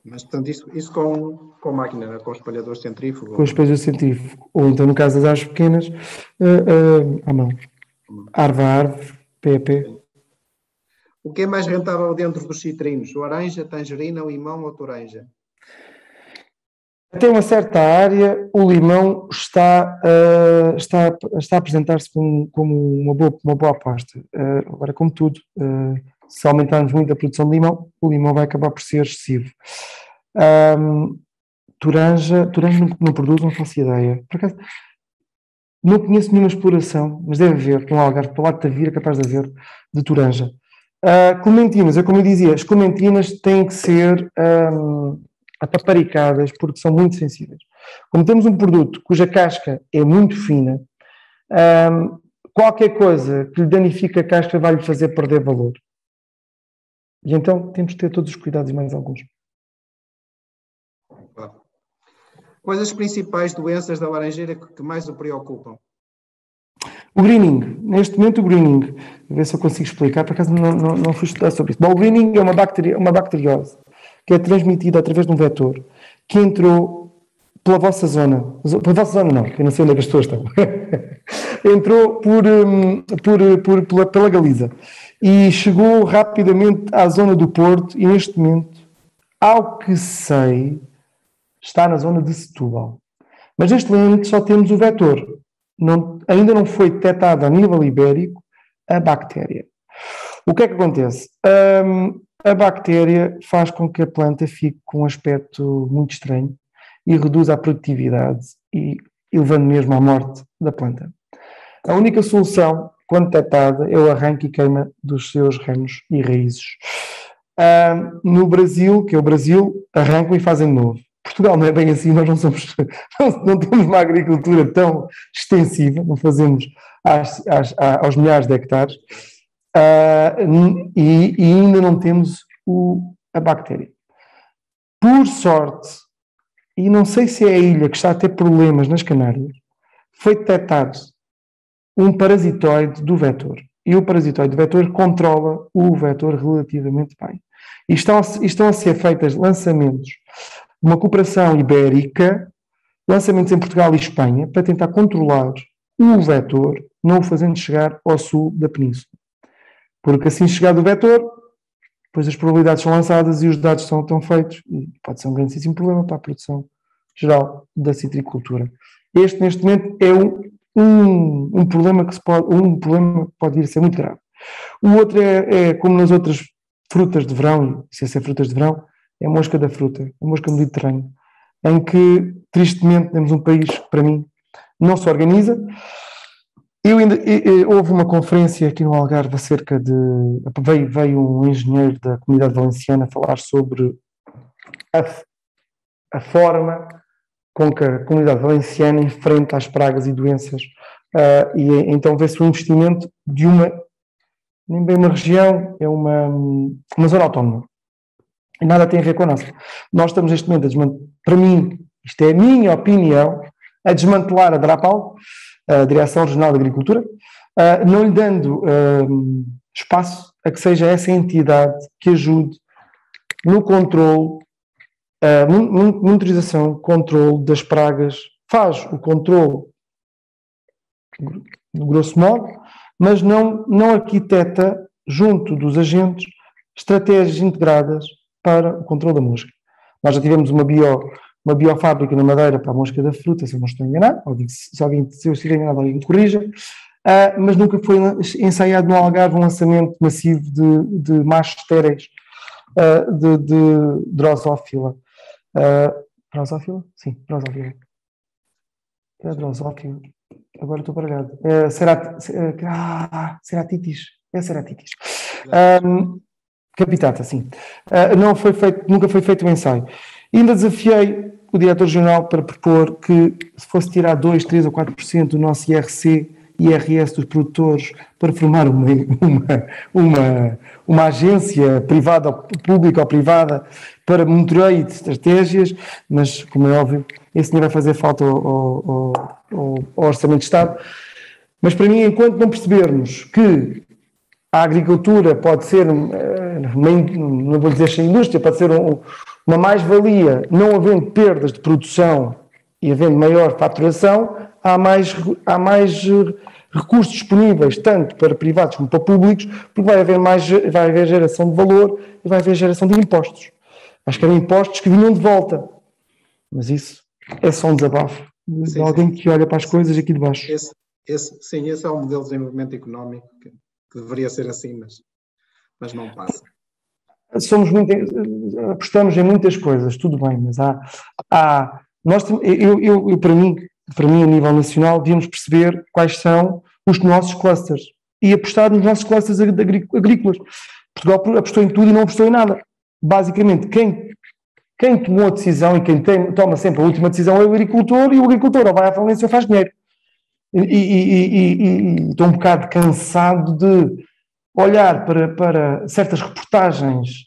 Mas, portanto, isso com máquina, com espalhador centrífugo? Com o espalhador centrífugo. Ou então, no caso das árvores pequenas, à mão. Árvore a árvore, pé a pé. O que é mais rentável dentro dos citrinos? Laranja, tangerina, limão ou toranja? Até uma certa área, o limão está a apresentar-se como uma boa aposta. Agora, como tudo, se aumentarmos muito a produção de limão, o limão vai acabar por ser excessivo. Toranja não produz, não faço ideia. Por acaso, não conheço nenhuma exploração, mas deve haver, no Algarve, para lá de Tavira, capaz de haver, de toranja. Clementinas, como eu dizia, as clementinas têm que ser apaparicadas porque são muito sensíveis. Como temos um produto cuja casca é muito fina, qualquer coisa que lhe danifique a casca vai lhe fazer perder valor. E então temos que ter todos os cuidados e mais alguns. Quais as principais doenças da laranjeira que mais o preocupam? O greening, neste momento o greening, a ver se eu consigo explicar, por acaso não fui estudar sobre isso. Bom, o greening é uma bacteriose que é transmitida através de um vetor que entrou pela vossa zona não, eu não sei onde é que as pessoas estão, entrou pela Galiza e chegou rapidamente à zona do Porto e neste momento, ao que sei, está na zona de Setúbal. Mas neste momento só temos o vetor. Ainda não foi detectada a nível ibérico a bactéria. O que é que acontece? A bactéria faz com que a planta fique com um aspecto muito estranho e reduz a produtividade e levando mesmo à morte da planta. A única solução, quando detectada, é o arranque e queima dos seus ramos e raízes. No Brasil, que é o Brasil, arrancam e fazem de novo. Portugal não é bem assim, nós não temos uma agricultura tão extensiva, não fazemos aos milhares de hectares, e ainda não temos a bactéria. Por sorte, e não sei se é a ilha que está a ter problemas nas Canárias, foi detectado um parasitoide do vetor. E o parasitoide do vetor controla o vetor relativamente bem. E estão a ser feitos lançamentos, uma cooperação ibérica, lançamentos em Portugal e Espanha, para tentar controlar o vetor, não o fazendo chegar ao sul da península. Porque assim chegar do vetor, depois as probabilidades são lançadas e os dados estão feitos, e pode ser um grandíssimo problema para a produção geral da citricultura. Este, neste momento, é um problema que pode vir a ser muito grave. O outro é como nas outras frutas de verão, e sem ser frutas de verão, é a mosca da fruta, a mosca mediterrânea, em que, tristemente, temos um país que, para mim, não se organiza. Houve uma conferência aqui no Algarve acerca de... Veio um engenheiro da Comunidade Valenciana falar sobre a forma com que a Comunidade Valenciana enfrenta as pragas e doenças. E então vê-se um investimento de nem bem uma região, é uma zona autónoma. E nada tem a ver com a nossa. Nós estamos neste momento para mim, isto é a minha opinião, a desmantelar a DRAPAL, a Direção Regional de Agricultura, não lhe dando espaço a que seja essa entidade que ajude no controle, monitorização, controle das pragas, faz o controle, no grosso modo, mas não arquiteta, junto dos agentes, estratégias integradas para o controle da mosca. Nós já tivemos uma biofábrica na Madeira para a mosca da fruta, se eu não estou enganado, se eu estiver enganado, alguém me corrija, mas nunca foi ensaiado no Algarve um lançamento massivo de machos estéreis de Drosófila. Drosófila? Sim, Drosófila. É Drosófila. Agora estou baralhado. Ceratitis. É Ceratitis. Capitata, sim. Nunca foi feito um ensaio. Ainda desafiei o diretor regional para propor que se fosse tirar 2, 3 ou 4% do nosso IRC e IRS dos produtores para formar uma agência privada, pública ou privada, para monitoreio de estratégias, mas, como é óbvio, esse dinheiro vai fazer falta ao Orçamento de Estado. Mas, para mim, enquanto não percebermos que a agricultura pode ser, não vou dizer sem indústria, pode ser uma mais-valia, não havendo perdas de produção e havendo maior faturação, há mais recursos disponíveis, tanto para privados como para públicos, porque vai haver geração de valor e vai haver geração de impostos. Acho que eram impostos que vinham de volta, mas isso É só um desabafo de alguém que olha para as coisas aqui de baixo. Esse é um modelo de desenvolvimento económico que deveria ser assim, mas não passa. Apostamos em muitas coisas, tudo bem, mas eu para mim, a nível nacional, devíamos perceber quais são os nossos clusters e apostar nos nossos clusters agrícolas. Portugal apostou em tudo e não apostou em nada. Basicamente, quem tomou a decisão e quem toma sempre a última decisão é o agricultor, e o agricultor ou vai à falência ou faz dinheiro. E estou um bocado cansado de olhar para certas reportagens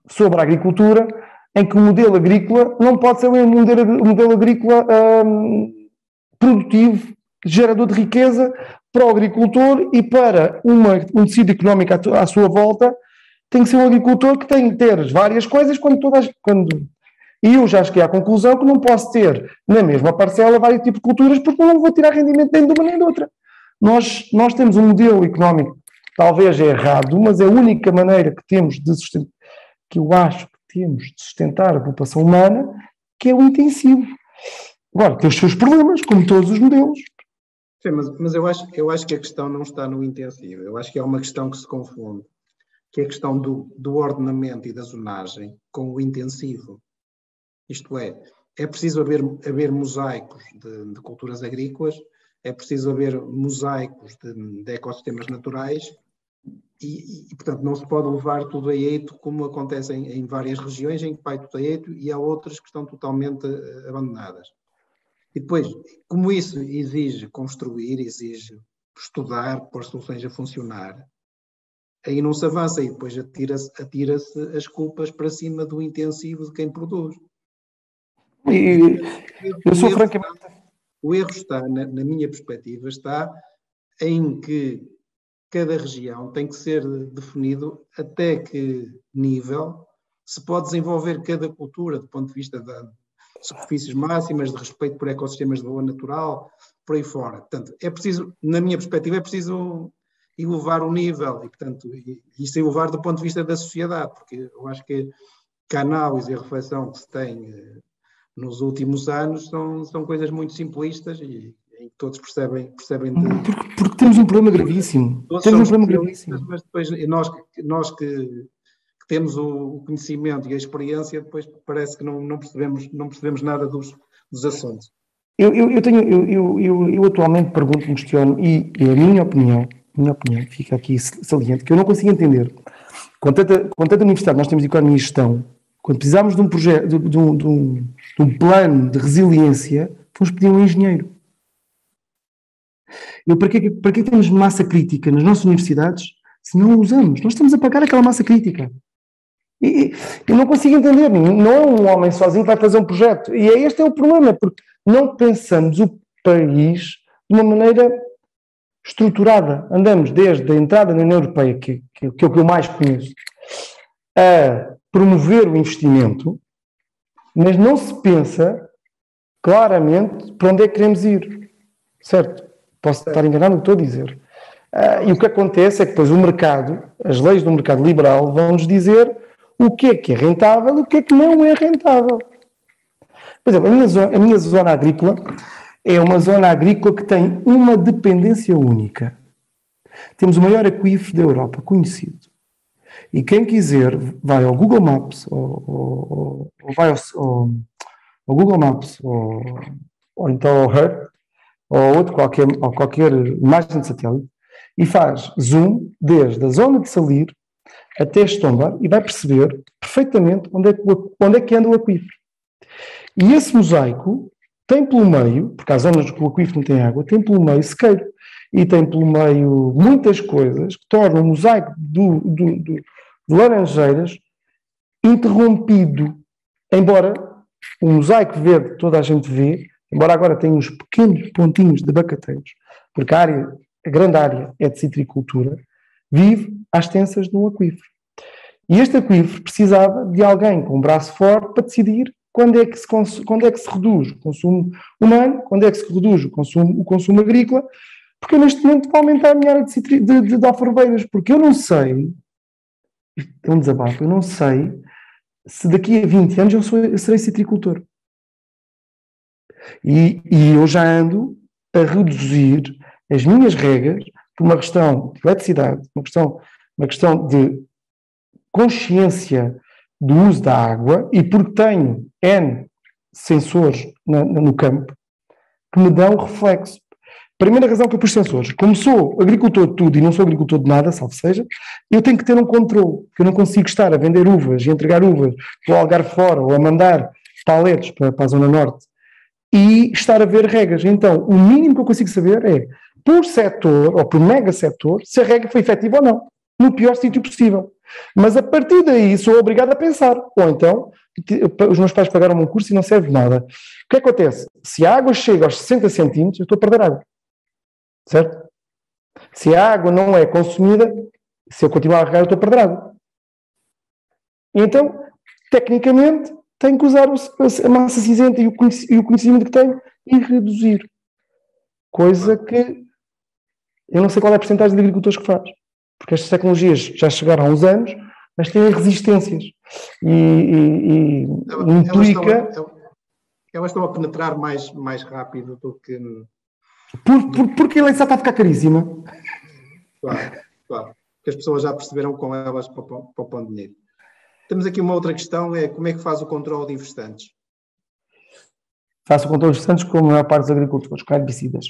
sobre a agricultura em que o modelo agrícola não pode ser um modelo agrícola produtivo, gerador de riqueza para o agricultor e para um tecido económico à sua volta. Tem que ser um agricultor que tem que ter várias coisas E eu já cheguei à conclusão que não posso ter na mesma parcela vários tipos de culturas porque não vou tirar rendimento nem de uma nem de outra. Nós temos um modelo económico, talvez é errado, mas é a única maneira que temos de sustentar, que eu acho que temos de sustentar a população humana, que é o intensivo. Agora, tem os seus problemas, como todos os modelos. Sim, mas eu acho que a questão não está no intensivo. Eu acho que é uma questão que se confunde, que é a questão do ordenamento e da zonagem com o intensivo. Isto é preciso haver mosaicos de culturas agrícolas, é preciso haver mosaicos de ecossistemas naturais e, portanto, não se pode levar tudo a eito, como acontece em várias regiões em que vai tudo a eito e há outras que estão totalmente abandonadas. E depois, como isso exige construir, exige estudar, pôr soluções a funcionar, aí não se avança e depois atira-se as culpas para cima do intensivo de quem produz. Eu sou francamente... O erro está, na minha perspectiva, está em que cada região tem que ser definido até que nível se pode desenvolver cada cultura do ponto de vista de superfícies máximas, de respeito por ecossistemas de boa natural, por aí fora. Portanto, é preciso, na minha perspectiva, é preciso elevar o nível e, portanto, isso elevar do ponto de vista da sociedade, porque eu acho que a análise e a reflexão que se tem nos últimos anos são coisas muito simplistas e todos percebem porque temos um problema gravíssimo. Temos um problema gravíssimo. Mas depois nós que temos o conhecimento e a experiência, depois parece que não percebemos nada dos assuntos. Eu atualmente pergunto-me, questiono, e a minha opinião fica aqui saliente, que eu não consigo entender. Com tanta universidade nós temos de economia e gestão, quando precisamos de um projeto, de um plano de resiliência, fomos pedir um engenheiro. Para que temos massa crítica nas nossas universidades se não a usamos? Nós estamos a pagar aquela massa crítica. E eu não consigo entender. Não é um homem sozinho que vai fazer um projeto. E este é o problema, porque não pensamos o país de uma maneira estruturada. Andamos desde a entrada na União Europeia, que é o que eu mais conheço, a promover o investimento, mas não se pensa claramente para onde é que queremos ir. Certo? Posso estar enganado no que estou a dizer. E o que acontece é que depois o mercado, as leis do mercado liberal vão-nos dizer o que é rentável e o que é que não é rentável. Por exemplo, a minha zona agrícola é uma zona agrícola que tem uma dependência única. Temos o maior aquífero da Europa, conhecido. E quem quiser vai ao Google Maps ou vai ao Google Maps ou então ao Earth ou qualquer imagem de satélite e faz zoom desde a zona de Salir até Estombar e vai perceber perfeitamente onde é que anda o aquífero. E esse mosaico tem pelo meio, porque há zonas que o aquífero não tem água, tem pelo meio sequeiro e tem pelo meio muitas coisas que tornam o mosaico de Laranjeiras interrompido, embora o mosaico verde que toda a gente vê, embora agora tenha uns pequenos pontinhos de abacateiros, porque a grande área é de citricultura, vive às extensas de um aquífero. E este aquífero precisava de alguém com um braço forte para decidir quando é que se reduz o consumo humano, quando é que se reduz o consumo agrícola, porque eu neste momento vou aumentar a minha área de alfarrobeiras, porque eu não sei, é um desabafo, eu não sei se daqui a 20 anos eu serei citricultor. E eu já ando a reduzir as minhas regas por uma questão de eletricidade, uma questão de consciência do uso da água e porque tenho N sensores no campo que me dão reflexo. Primeira razão que eu pus sensores. Como sou agricultor de tudo e não sou agricultor de nada, salvo seja, eu tenho que ter um controle, porque eu não consigo estar a vender uvas e entregar uvas para o Algarve fora ou a mandar paletes para a Zona Norte e estar a ver regas. Então, o mínimo que eu consigo saber é, por setor ou por mega setor, se a rega foi efetiva ou não, no pior sítio possível. Mas a partir daí sou obrigado a pensar. Ou então, os meus pais pagaram um curso e não serve nada. O que acontece? Se a água chega aos 60 centímetros, eu estou a perder água. Certo? Se a água não é consumida, se eu continuar a regar, eu estou a perder água. Então, tecnicamente, tenho que usar a massa cinzenta e o conhecimento que tenho e reduzir. Coisa que eu não sei qual é a porcentagem de agricultores que faz. Porque estas tecnologias já chegaram há uns anos, mas têm resistências. E implica... Elas estão a penetrar mais rápido do que... Porque a eleição está a ficar caríssima. Claro. Porque as pessoas já perceberam com elas poupam dinheiro. Temos aqui uma outra questão, é como é que faz o controle de infestantes? Faço o controle de infestantes como a maior parte dos agricultores, com herbicidas.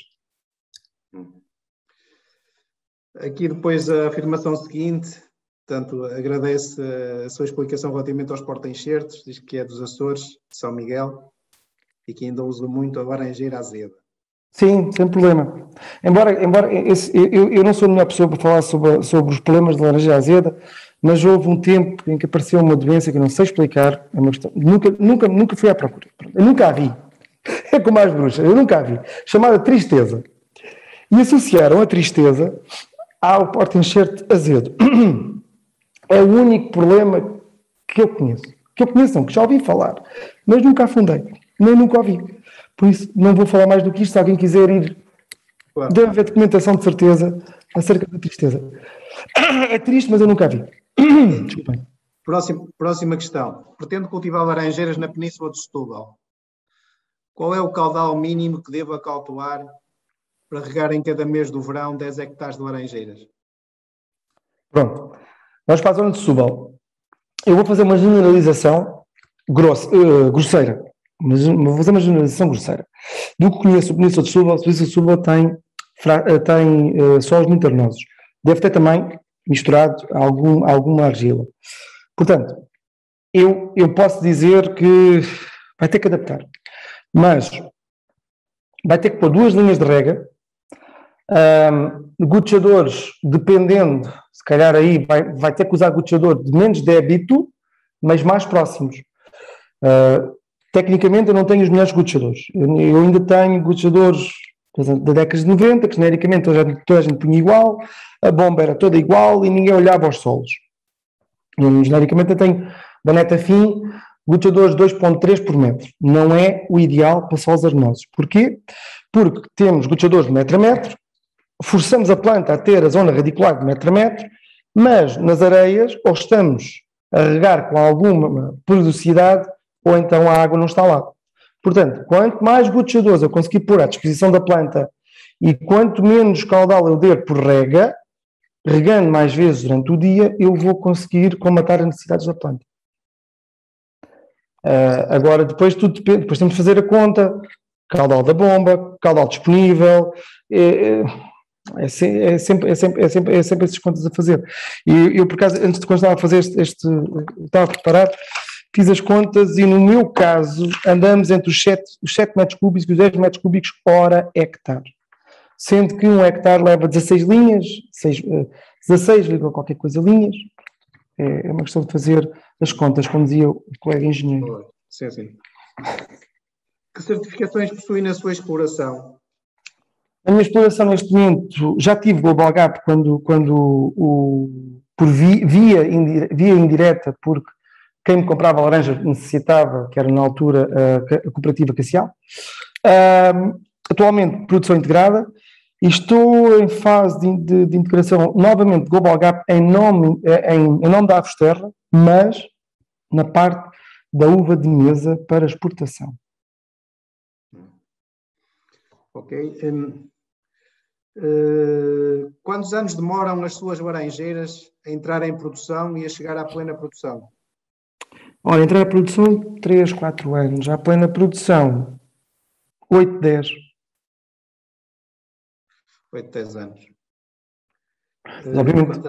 Aqui depois a afirmação seguinte, portanto, agradece a sua explicação relativamente aos porta-enxertos, diz que é dos Açores, de São Miguel, e que ainda usa muito a laranjeira azeda. Sim, sem problema. Embora eu não sou a melhor pessoa para falar sobre os problemas de laranjeira azeda, mas houve um tempo em que apareceu uma doença que eu não sei explicar, é uma questão, nunca fui à procura. Eu nunca a vi. É como as bruxas, eu nunca a vi. Chamada tristeza. E associaram a tristeza ao porta-enxerto azedo. É o único problema que eu conheço. Que já ouvi falar, mas nunca afundei, nem nunca ouvi. Por isso, não vou falar mais do que isto. Se alguém quiser ir, claro, deve haver documentação de certeza acerca da tristeza. É triste, mas eu nunca a vi. Desculpem. Próxima questão. Pretendo cultivar laranjeiras na Península de Setúbal. Qual é o caudal mínimo que devo acautelar para regar em cada mês do verão 10 hectares de laranjeiras? Pronto. Nós para a zona de Setúbal. Eu vou fazer uma generalização grosseira. Mas vou fazer uma generalização grosseira. Do que conheço o Península de Setúbal, a Península de Setúbal tem solos muito arenosos. Deve ter também misturado alguma argila. Portanto, eu posso dizer que vai ter que adaptar. Mas vai ter que pôr 2 linhas de rega, gotejadores, dependendo, se calhar aí vai ter que usar gotejador de menos débito, mas mais próximos. Tecnicamente eu não tenho os melhores gotejadores. Eu ainda tenho gotejadores da década de 90, que genericamente toda a gente punha igual, a bomba era toda igual e ninguém olhava aos solos. Genericamente eu tenho da Netafim gotejadores 2.3 por metro. Não é o ideal para solos arenosos. Porquê? Porque temos gotejadores de metro a metro, forçamos a planta a ter a zona radicular de metro a metro, mas nas areias ou estamos a regar com alguma periodicidade ou então a água não está lá. Portanto, quanto mais gotejadores eu conseguir pôr à disposição da planta e quanto menos caudal eu der por rega, regando mais vezes durante o dia, eu vou conseguir colmatar as necessidades da planta. Agora, depois tudo depende, depois temos de fazer a conta, caudal da bomba, caudal disponível, é sempre essas contas a fazer. E eu, por acaso, antes de quando estava a fazer estava a preparar, fiz as contas e no meu caso andamos entre os 7 metros cúbicos e os 10 metros cúbicos hora hectare. Sendo que um hectare leva 16 linhas, 16, qualquer coisa linhas. É uma questão de fazer as contas, como dizia o colega engenheiro. Sim. Que certificações possui na sua exploração? A minha exploração neste momento, já tive Global Gap por via indireta, porque quem me comprava laranja necessitava, que era na altura a cooperativa Cacial. Atualmente, produção integrada, e estou em fase de integração novamente de Global Gap em nome da Aves Terra, mas na parte da uva de mesa para exportação. Ok. Quantos anos demoram as suas laranjeiras a entrar em produção e a chegar à plena produção? Ora, entrar em produção 3, 4 anos. À plena produção 8, 10. 8, 10 anos. Obviamente.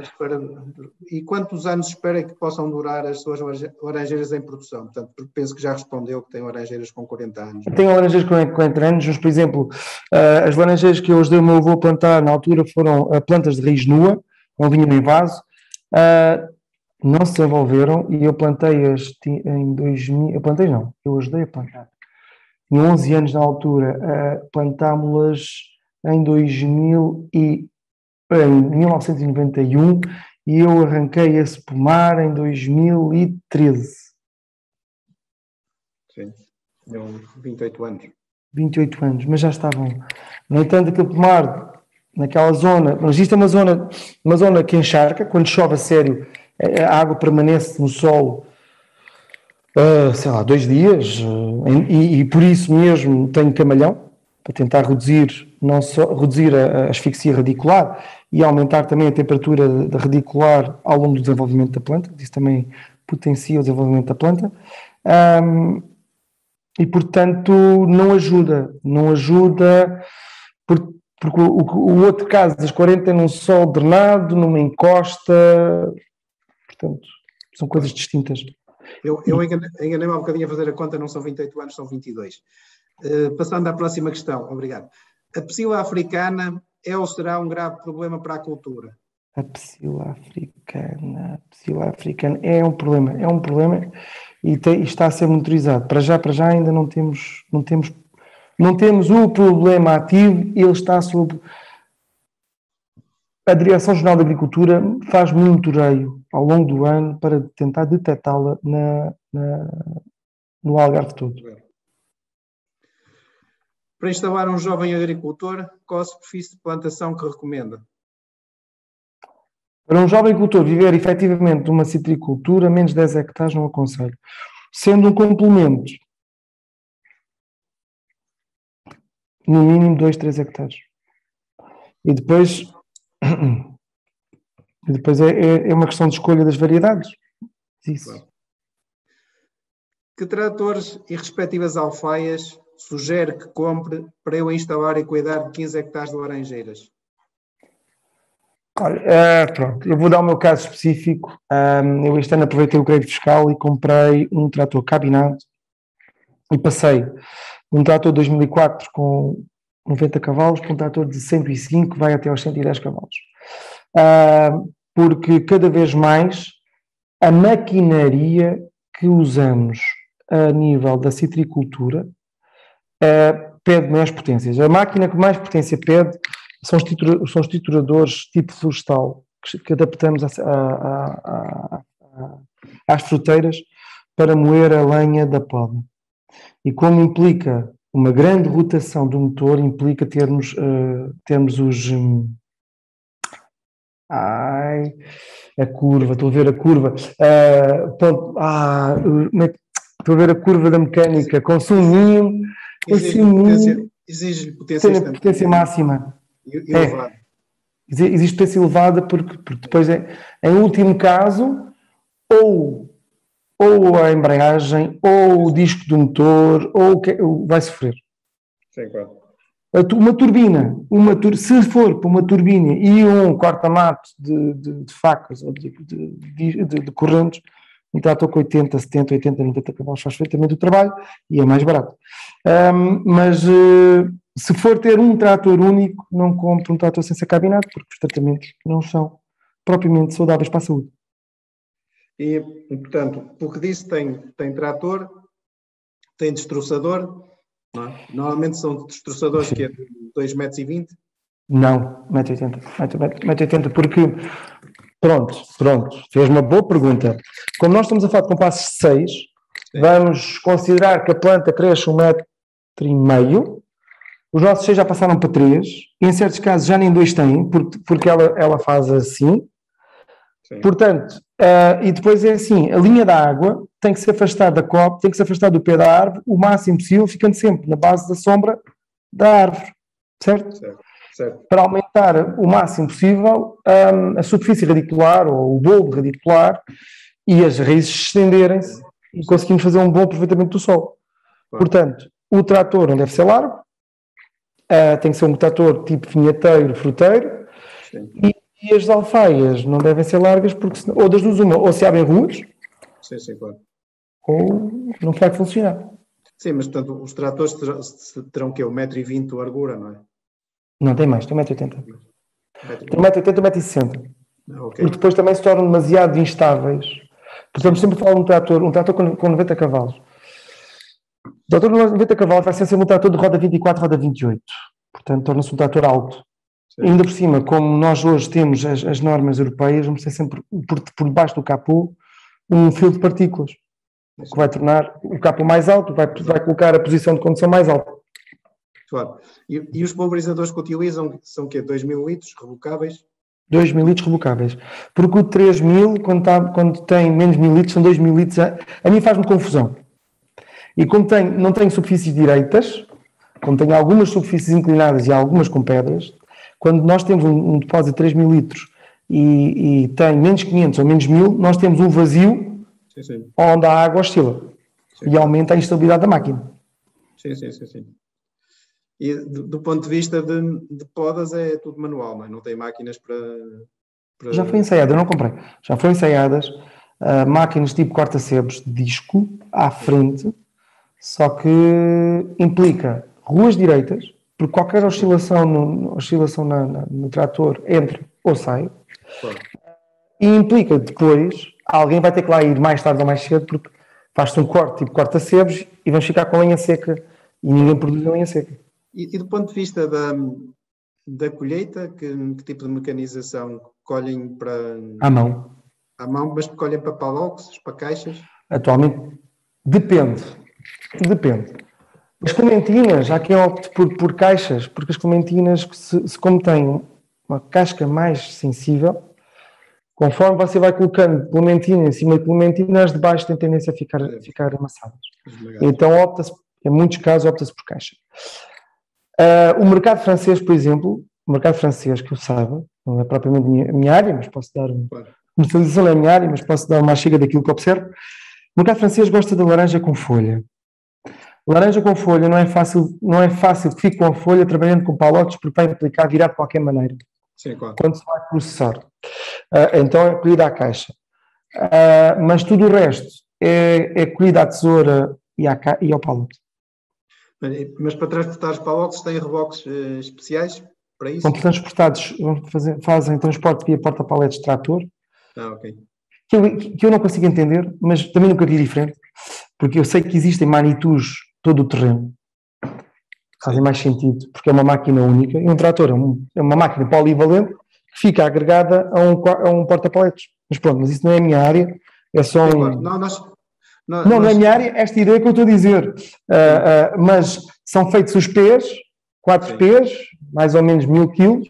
E quantos anos espera que possam durar as suas laranjeiras em produção? Portanto, porque penso que já respondeu que tem laranjeiras com 40 anos. Tenho laranjeiras com 40 anos, mas, por exemplo, as laranjeiras que eu ajudei o meu avô a plantar na altura foram plantas de raiz nua, não vinham em vaso, não se desenvolveram e eu plantei-as em 2000, eu plantei não, eu ajudei a plantar. Tinha 11 anos na altura, plantámos-las em 1991 e eu arranquei esse pomar em 2013. Sim, tinham 28 anos. 28 anos, mas já estavam. No entanto, aquele pomar, naquela zona, mas isto é uma zona que encharca, quando chove a sério, a água permanece no solo, sei lá, 2 dias, e por isso mesmo tenho camalhão, para tentar reduzir, não só reduzir a asfixia radicular e aumentar também a temperatura radicular ao longo do desenvolvimento da planta, isso também potencia o desenvolvimento da planta, e portanto não ajuda, porque o outro caso das 40 é num solo drenado, numa encosta, portanto são coisas distintas. Eu enganei-me há um bocadinho a fazer a conta, não são 28 anos, são 22. Passando à próxima questão, obrigado. A psila africana é ou será um grave problema para a cultura? A psila africana é um problema e está a ser monitorizado. Para já ainda não temos o problema ativo, ele está sob... A Direção-Geral da Agricultura faz monitoreio ao longo do ano para tentar detectá-la no Algarve todo. Para instalar um jovem agricultor, qual a superfície de plantação que recomenda? Para um jovem agricultor viver efetivamente de uma citricultura, menos de 10 hectares não aconselho. Sendo um complemento, no mínimo 2, 3 hectares. E depois é uma questão de escolha das variedades. Isso. Claro. Que tratores e respectivas alfaias sugere que compre para eu instalar e cuidar de 15 hectares de laranjeiras? Olha, pronto, eu vou dar o meu caso específico. Eu este ano aproveitei o crédito fiscal e comprei um trator cabinado e passei um trator de 2004 com 90 cavalos para um trator de 105 que vai até aos 110 cavalos. Porque cada vez mais a maquinaria que usamos a nível da citricultura pede mais potências. A máquina que mais potência pede são os trituradores tipo florestal que adaptamos às fruteiras para moer a lenha da poda. E como implica uma grande rotação do motor, implica termos os... a curva, estou a ver a curva. Estou a ver a curva da mecânica, consumo mínimo. Exige potência máxima. Elevada. Existe potência elevada porque depois, em último caso, ou a embreagem, ou o disco do motor, ou vai sofrer. Sim, claro. Uma turbina, se for para uma turbina e um corta-mato de facas ou de correntes, um trator com 80, 70, 80, 90 cavalos faz perfeitamente o trabalho e é mais barato. Mas se for ter um trator único, não compre um trator sem ser cabinado, porque os tratamentos não são propriamente saudáveis para a saúde. E, portanto, porque disse tem trator, tem destroçador, não é? Normalmente são destroçadores que é de 2,20 m? Não, 1,80 m, porque, pronto, fez uma boa pergunta. Como nós estamos a falar de compassos de 6, vamos considerar que a planta cresce 1,5 m, os nossos 6 já passaram para 3, e em certos casos já nem 2 têm, porque ela faz assim. Sim. Portanto, e depois é assim, a linha da água tem que se afastar da copa, tem que se afastar do pé da árvore o máximo possível, ficando sempre na base da sombra da árvore. certo? Certo. Para aumentar o máximo possível a superfície radicular ou o bulbo radicular e as raízes estenderem-se e conseguimos fazer um bom aproveitamento do solo. Claro. Portanto, o trator não deve ser largo, tem que ser um trator tipo vinheteiro, fruteiro, e as alfaias não devem ser largas, porque senão, ou das duas uma, ou se abrem ruas, sim, claro. ou não vai funcionar. Sim, mas portanto os tratores terão que 1,20 m de largura, não é? Não, tem mais, tem 1,80 m. Tem 1,80 m, 1,60 m. Okay. E depois também se tornam demasiado instáveis. Portanto, sempre falo de um trator com 90 cavalos. O trator de 90 cavalos vai ser sempre um trator de roda 24, roda 28. Portanto, torna-se um trator alto. E ainda por cima, como nós hoje temos as normas europeias, vamos ter sempre por debaixo do capô um filtro de partículas, o que vai tornar o capô mais alto, vai colocar a posição de condução mais alta. Claro. E os pulverizadores que utilizam são o quê? 2.000 litros rebocáveis? 2.000 litros rebocáveis. Porque o 3.000, quando tem menos 1.000 litros, são 2.000 litros. A mim faz-me confusão. E como não tenho superfícies direitas, como tenho algumas superfícies inclinadas e algumas com pedras, quando nós temos um depósito de 3.000 litros e tem menos 500 ou menos 1.000, nós temos um vazio onde a água oscila e aumenta a instabilidade da máquina. Sim. E do ponto de vista de podas é tudo manual, não é? Não tem máquinas para... Já foi ensaiada, eu não comprei. Já foram ensaiadas máquinas tipo corta-sebos de disco à frente, só que implica ruas direitas, porque qualquer oscilação no trator entra ou sai, claro. E implica depois, alguém vai ter que lá ir mais tarde ou mais cedo, porque faz-se um corte tipo corta-sebos e vamos ficar com a lenha seca e ninguém produz a lenha seca. E do ponto de vista da colheita, que tipo de mecanização colhem para... À mão. À mão, mas colhem para palox, para caixas? Atualmente, depende. As clementinas, há quem opte por caixas, porque as clementinas, como têm uma casca mais sensível, conforme você vai colocando clementina em cima de clementina, as de baixo têm tendência a ficar amassadas. Então, em muitos casos, opta-se por caixa. O mercado francês, por exemplo, o mercado francês, que eu saiba, não é propriamente a minha área, mas posso dar comercialização não é a minha área, mas posso dar uma chega daquilo que observo. O mercado francês gosta da laranja com folha. Laranja com folha não é fácil que fique com a folha trabalhando com palotes, porque vai implicar virar de qualquer maneira. Sim, claro. Quando se vai processar. Então é colhida à caixa. Mas tudo o resto é colhida à tesoura e ao palote. Mas para transportar os palotes têm reboques especiais para isso? São transportados, fazem transporte via porta-paletes de trator. Ok. Que eu não consigo entender, mas também nunca vi diferente, porque eu sei que existem manitus todo o terreno. Fazem mais sentido, porque é uma máquina única, e um trator é uma máquina polivalente que fica agregada a um porta-paletes. Mas pronto, mas isso não é a minha área, é só um... Não é a minha área, esta ideia que eu estou a dizer. Mas são feitos os P's, 4 P's, mais ou menos 1.000 quilos,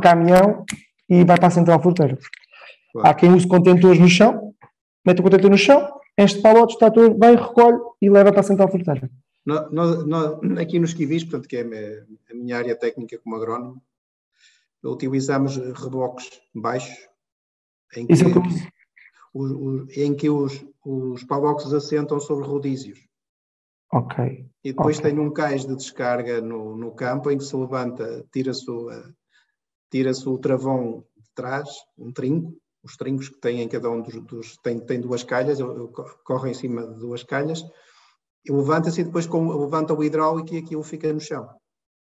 caminhão, e vai para a central fruteira. Claro. Há quem use contentores no chão, mete o contentor no chão, enche de palotes, o trator vem, recolhe e leva para a central fruteira. Aqui nos Kiwis, portanto, que é a minha área técnica como agrónomo, utilizamos reboques baixos, em que os paloques assentam sobre rodízios. Ok. E depois tem um cais de descarga no campo, em que se levanta, tira-se o travão de trás, um trinco. Os trincos que têm em cada um tem 2 calhas, correm em cima de 2 calhas, e levanta-se e depois levanta o hidráulico e aquilo fica no chão.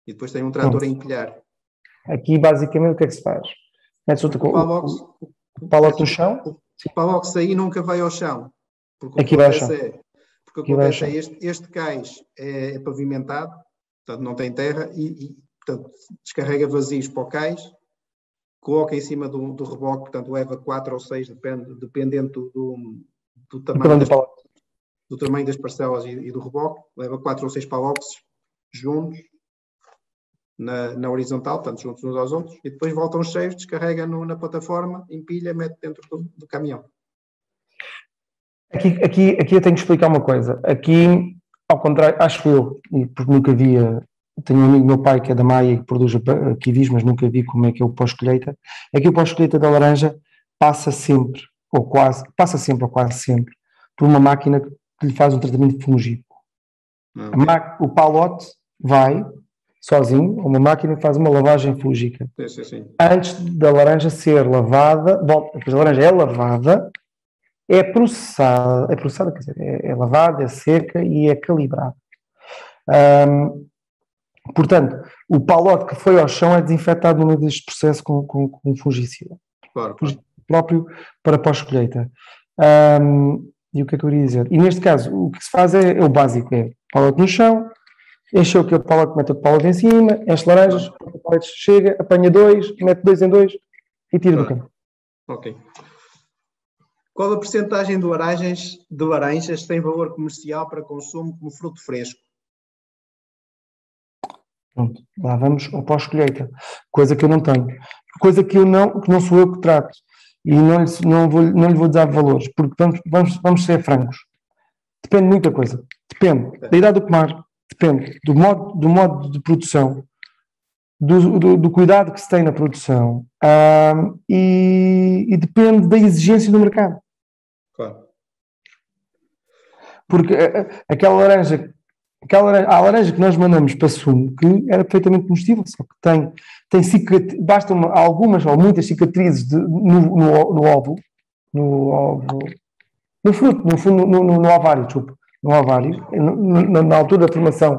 E depois tem um trator a empilhar. Aqui, basicamente, o que é que se faz? Mete-se o palote no chão. O palox aí nunca vai ao chão. Porque aqui vai ao chão. Porque o que acontece é este cais é pavimentado, portanto não tem terra, e portanto, descarrega vazios para o cais, coloca em cima do reboque, portanto leva 4 ou 6, dependendo do tamanho das parcelas e do reboque, leva 4 ou 6 paloxes juntos na horizontal, portanto juntos uns aos outros, e depois voltam cheios, descarrega na plataforma, empilha, mete dentro do caminhão. Aqui eu tenho que explicar uma coisa. Aqui, ao contrário, acho eu, porque nunca via tenho um amigo do meu pai que é da Maia e que produz kiwis, mas nunca vi como é que é o pós-colheita. É que o pós-colheita da laranja passa sempre ou quase sempre, por uma máquina que lhe faz um tratamento fungídico. O palote vai sozinho, uma máquina que faz uma lavagem fúngica. Sim. Antes da laranja ser lavada, depois a laranja é lavada, é processada, quer dizer, é lavada, é seca e é calibrada. Portanto, o palote que foi ao chão é desinfetado no meio deste processo com fungicida. Claro. Próprio para pós-colheita. E o que é que eu queria dizer? E neste caso, o que se faz é o básico, é palote no chão, encheu aquele palote, mete o palote em cima, enche laranjas, o palote chega, apanha 2, mete 2 em 2 e tira do campo. Ok. Qual a percentagem de laranjas tem valor comercial para consumo como fruto fresco? Pronto, lá vamos ao pós-colheita, coisa que eu não tenho, coisa que não sou eu que trato, e não lhe vou dar valores, porque vamos ser francos, depende de muita coisa, depende da idade do pomar, depende do modo de produção, do cuidado que se tem na produção, e depende da exigência do mercado. Claro. Porque há laranja que nós mandamos para sumo que era perfeitamente comestível, só que tem cicatriz, bastam algumas ou muitas cicatrizes no óvulo, no fruto, no fundo, no ovário, desculpa, no ovário, na altura da formação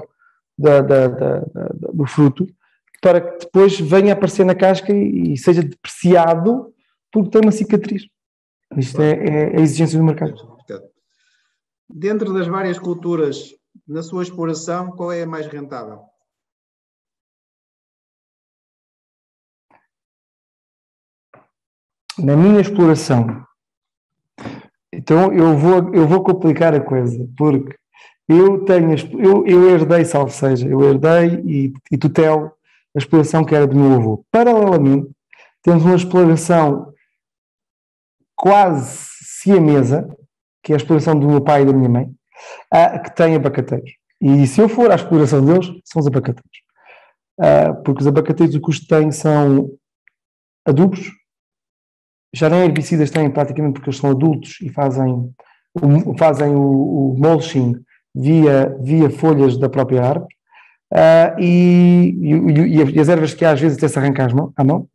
do fruto, para que depois venha a aparecer na casca e seja depreciado porque tem uma cicatriz. Isto é a exigência do mercado. Dentro das várias culturas, na sua exploração, qual é a mais rentável? Na minha exploração, então eu vou complicar a coisa, porque eu herdei, salvo seja, e tutelo a exploração que era do meu avô. Paralelamente, temos uma exploração quase siamesa, que é a exploração do meu pai e da minha mãe, que tem abacateiros. E se eu for à exploração deles, são os abacateiros. Porque os abacateiros, o custo que têm são adubos, já nem herbicidas têm praticamente porque eles são adultos e fazem o mulching via folhas da própria árvore, e as ervas que há às vezes até se arrancam à mão,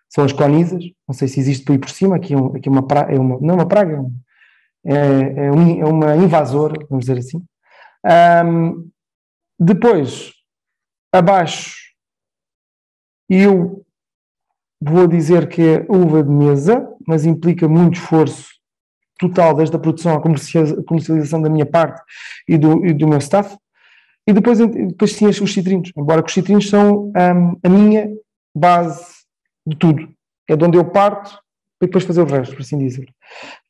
são as conisas, não sei se existe por aí por cima, aqui uma praga, não é uma praga, é uma invasora, vamos dizer assim. Depois, abaixo, eu vou dizer que é uva de mesa, mas implica muito esforço total, desde a produção à comercialização da minha parte e do meu staff. E depois sim os citrinos, embora que os citrinos são a minha base de tudo. É de onde eu parto para depois fazer o resto, por assim dizer.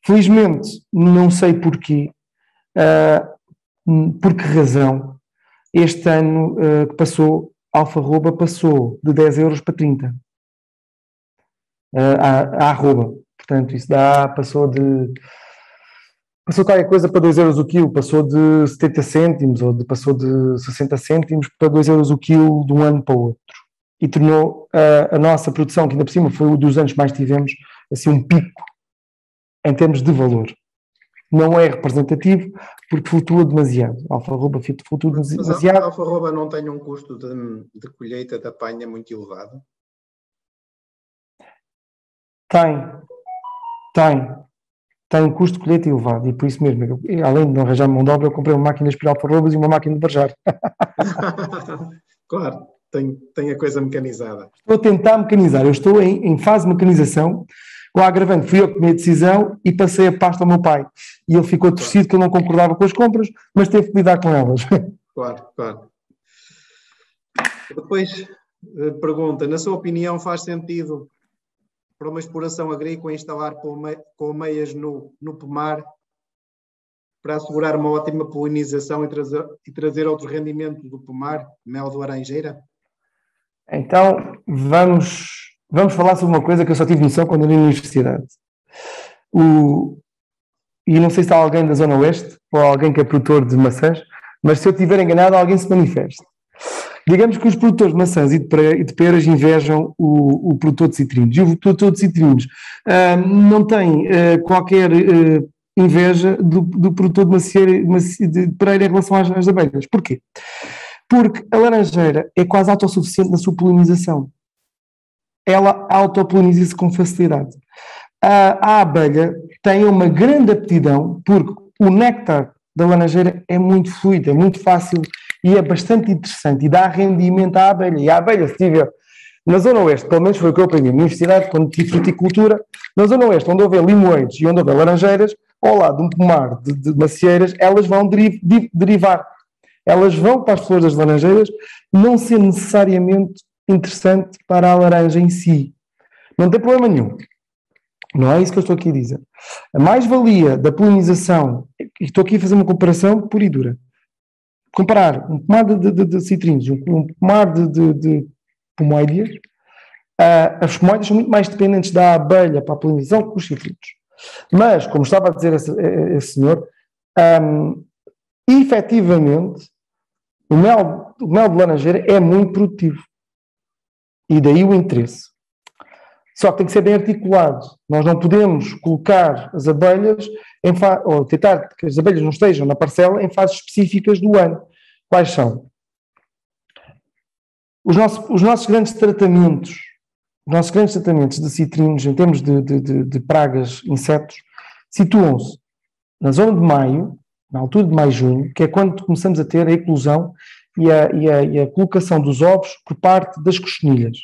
Felizmente, não sei porquê, por que razão, este ano que passou, a alfarroba passou de 10 euros para 30. A arroba. Portanto, isso passou qualquer coisa para 2 euros o quilo, passou de 70 cêntimos ou passou de 60 cêntimos para 2 euros o quilo de um ano para o outro. E tornou a nossa produção, que ainda por cima foi um dos anos que mais tivemos, assim um pico em termos de valor. Não é representativo porque flutua demasiado. A alfarroba flutua demasiado. Mas a alfarroba não tem um custo de colheita da apanha muito elevado? Tem um custo de colheita elevado e por isso mesmo, além de não arranjar mão de obra, eu comprei uma máquina de espirar alfarrobas e uma máquina de barjar. Claro, tem a coisa mecanizada. Estou a tentar mecanizar, eu estou em fase de mecanização. O agravante fui eu que tomei a decisão e passei a pasta ao meu pai. E ele ficou torcido que eu não concordava com as compras, mas teve que lidar com elas. Claro. Depois, pergunta, na sua opinião, faz sentido para uma exploração agrícola instalar colmeias no pomar para assegurar uma ótima polinização e trazer outro rendimento do pomar, mel de laranjeira? Então, vamos falar sobre uma coisa que eu só tive noção quando andei na universidade. E não sei se há alguém da Zona Oeste ou alguém que é produtor de maçãs, mas se eu estiver enganado, alguém se manifeste. Digamos que os produtores de maçãs e de peras invejam o produtor de citrinos. E o produtor de citrinos não tem qualquer inveja do produtor de pereira em relação às abelhas. Porquê? Porque a laranjeira é quase autossuficiente na sua polinização. Ela autopoliniza-se com facilidade. A abelha tem uma grande aptidão, porque o néctar da laranjeira é muito fluido, é muito fácil e é bastante interessante e dá rendimento à abelha. E a abelha, se estiver na Zona Oeste, pelo menos foi o que eu aprendi na universidade, quando tive fruticultura, na Zona Oeste, onde houver limoeiros e onde houver laranjeiras, ao lado de um pomar de macieiras, elas vão derivar. Elas vão para as flores das laranjeiras, não ser necessariamente interessante para a laranja em si. Não tem problema nenhum. Não é isso que eu estou aqui a dizer. A mais-valia da polinização, e estou aqui a fazer uma comparação pura e dura. Comparar um pomar de citrinos, um pomar de pomoides, as pomoides são muito mais dependentes da abelha para a polinização que os citrinos. Mas, como estava a dizer esse senhor, efetivamente, o mel de laranjeira é muito produtivo. E daí o interesse. Só que tem que ser bem articulado. Nós não podemos colocar as abelhas ou tentar que as abelhas não estejam na parcela em fases específicas do ano. Quais são? Os nossos grandes tratamentos de citrinos, em termos de pragas, insetos, situam-se na zona de maio, na altura de maio, junho, que é quando começamos a ter a eclosão e a colocação dos ovos por parte das cochonilhas.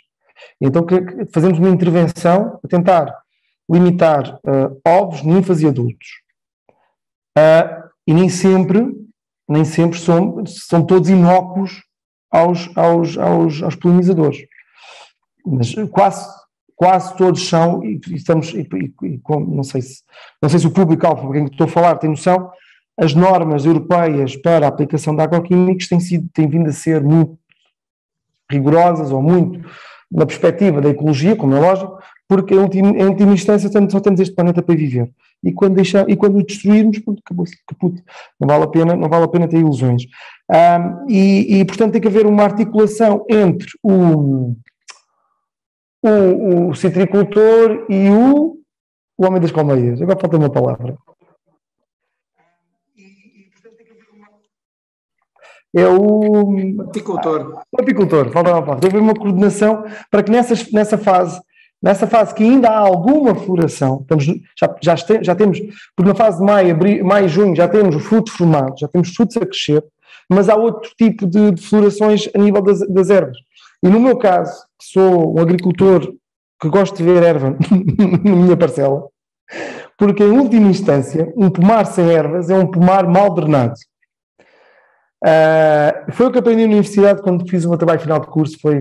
Então fazemos uma intervenção a tentar limitar ovos, ninfas e adultos. E nem sempre são todos inócuos aos polinizadores. Mas quase todos são, não sei se o público-alvo para quem estou a falar tem noção, as normas europeias para a aplicação de agroquímicos têm vindo a ser muito rigorosas ou muito na perspectiva da ecologia, como é lógico, porque em última instância só temos este planeta para viver. E quando o destruirmos, acabou-se, caput. Não vale a pena ter ilusões. Portanto, tem que haver uma articulação entre o citricultor e o homem das colmeias. Agora falta uma palavra. É o apicultor. O apicultor, falta uma palavra. Deve haver uma coordenação para que nessa fase que ainda há alguma floração, já temos, porque na fase de maio, junho, já temos o fruto formado, já temos frutos a crescer, mas há outro tipo de florações a nível das ervas. E no meu caso, que sou um agricultor que gosto de ver erva na minha parcela, porque em última instância, um pomar sem ervas é um pomar mal drenado. Foi o que aprendi na universidade quando fiz o meu trabalho final de curso, foi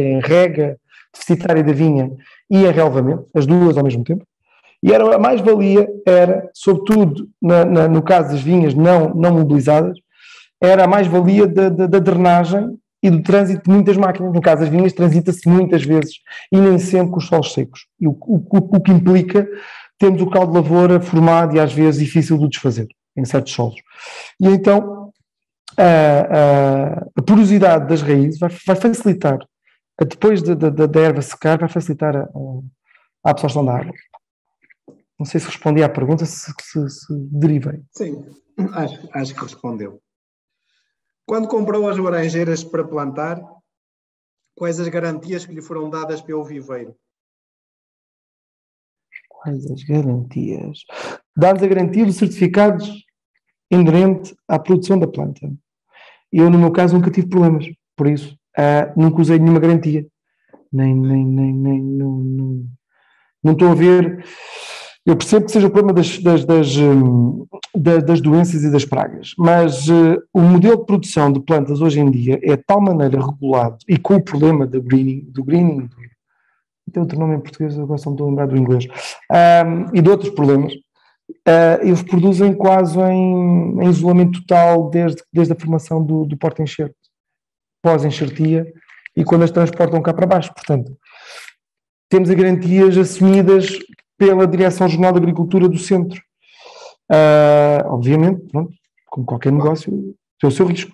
em rega deficitária da vinha e em relevamento, as duas ao mesmo tempo, e a mais-valia era, sobretudo no caso das vinhas não mobilizadas, era a mais-valia da drenagem e do trânsito de muitas máquinas. No caso das vinhas transita-se muitas vezes e nem sempre com os solos secos, e o que implica termos o caldo de lavoura formado e às vezes difícil de desfazer em certos solos. E então a porosidade das raízes vai facilitar, depois da erva secar, vai facilitar a absorção da água. Não sei se respondi à pergunta, se derivei. Sim, acho que respondeu. Quando comprou as laranjeiras para plantar, quais as garantias que lhe foram dadas pelo viveiro? Quais as garantias? Dá-nos a garantia dos certificados inerente à produção da planta. Eu, no meu caso, nunca tive problemas, por isso nunca usei nenhuma garantia. Não estou a ver. Eu percebo que seja o problema das doenças e das pragas, mas o modelo de produção de plantas hoje em dia é de tal maneira regulado e com o problema do greening, tem outro nome em português, agora só me estou a lembrar do inglês, e de outros problemas. Eles produzem quase em isolamento total desde a formação do porta-enxerto, pós-enxertia, e quando as transportam cá para baixo. Portanto, temos as garantias assumidas pela Direção Regional de Agricultura do Centro. Obviamente, pronto, como qualquer negócio, tem o seu risco.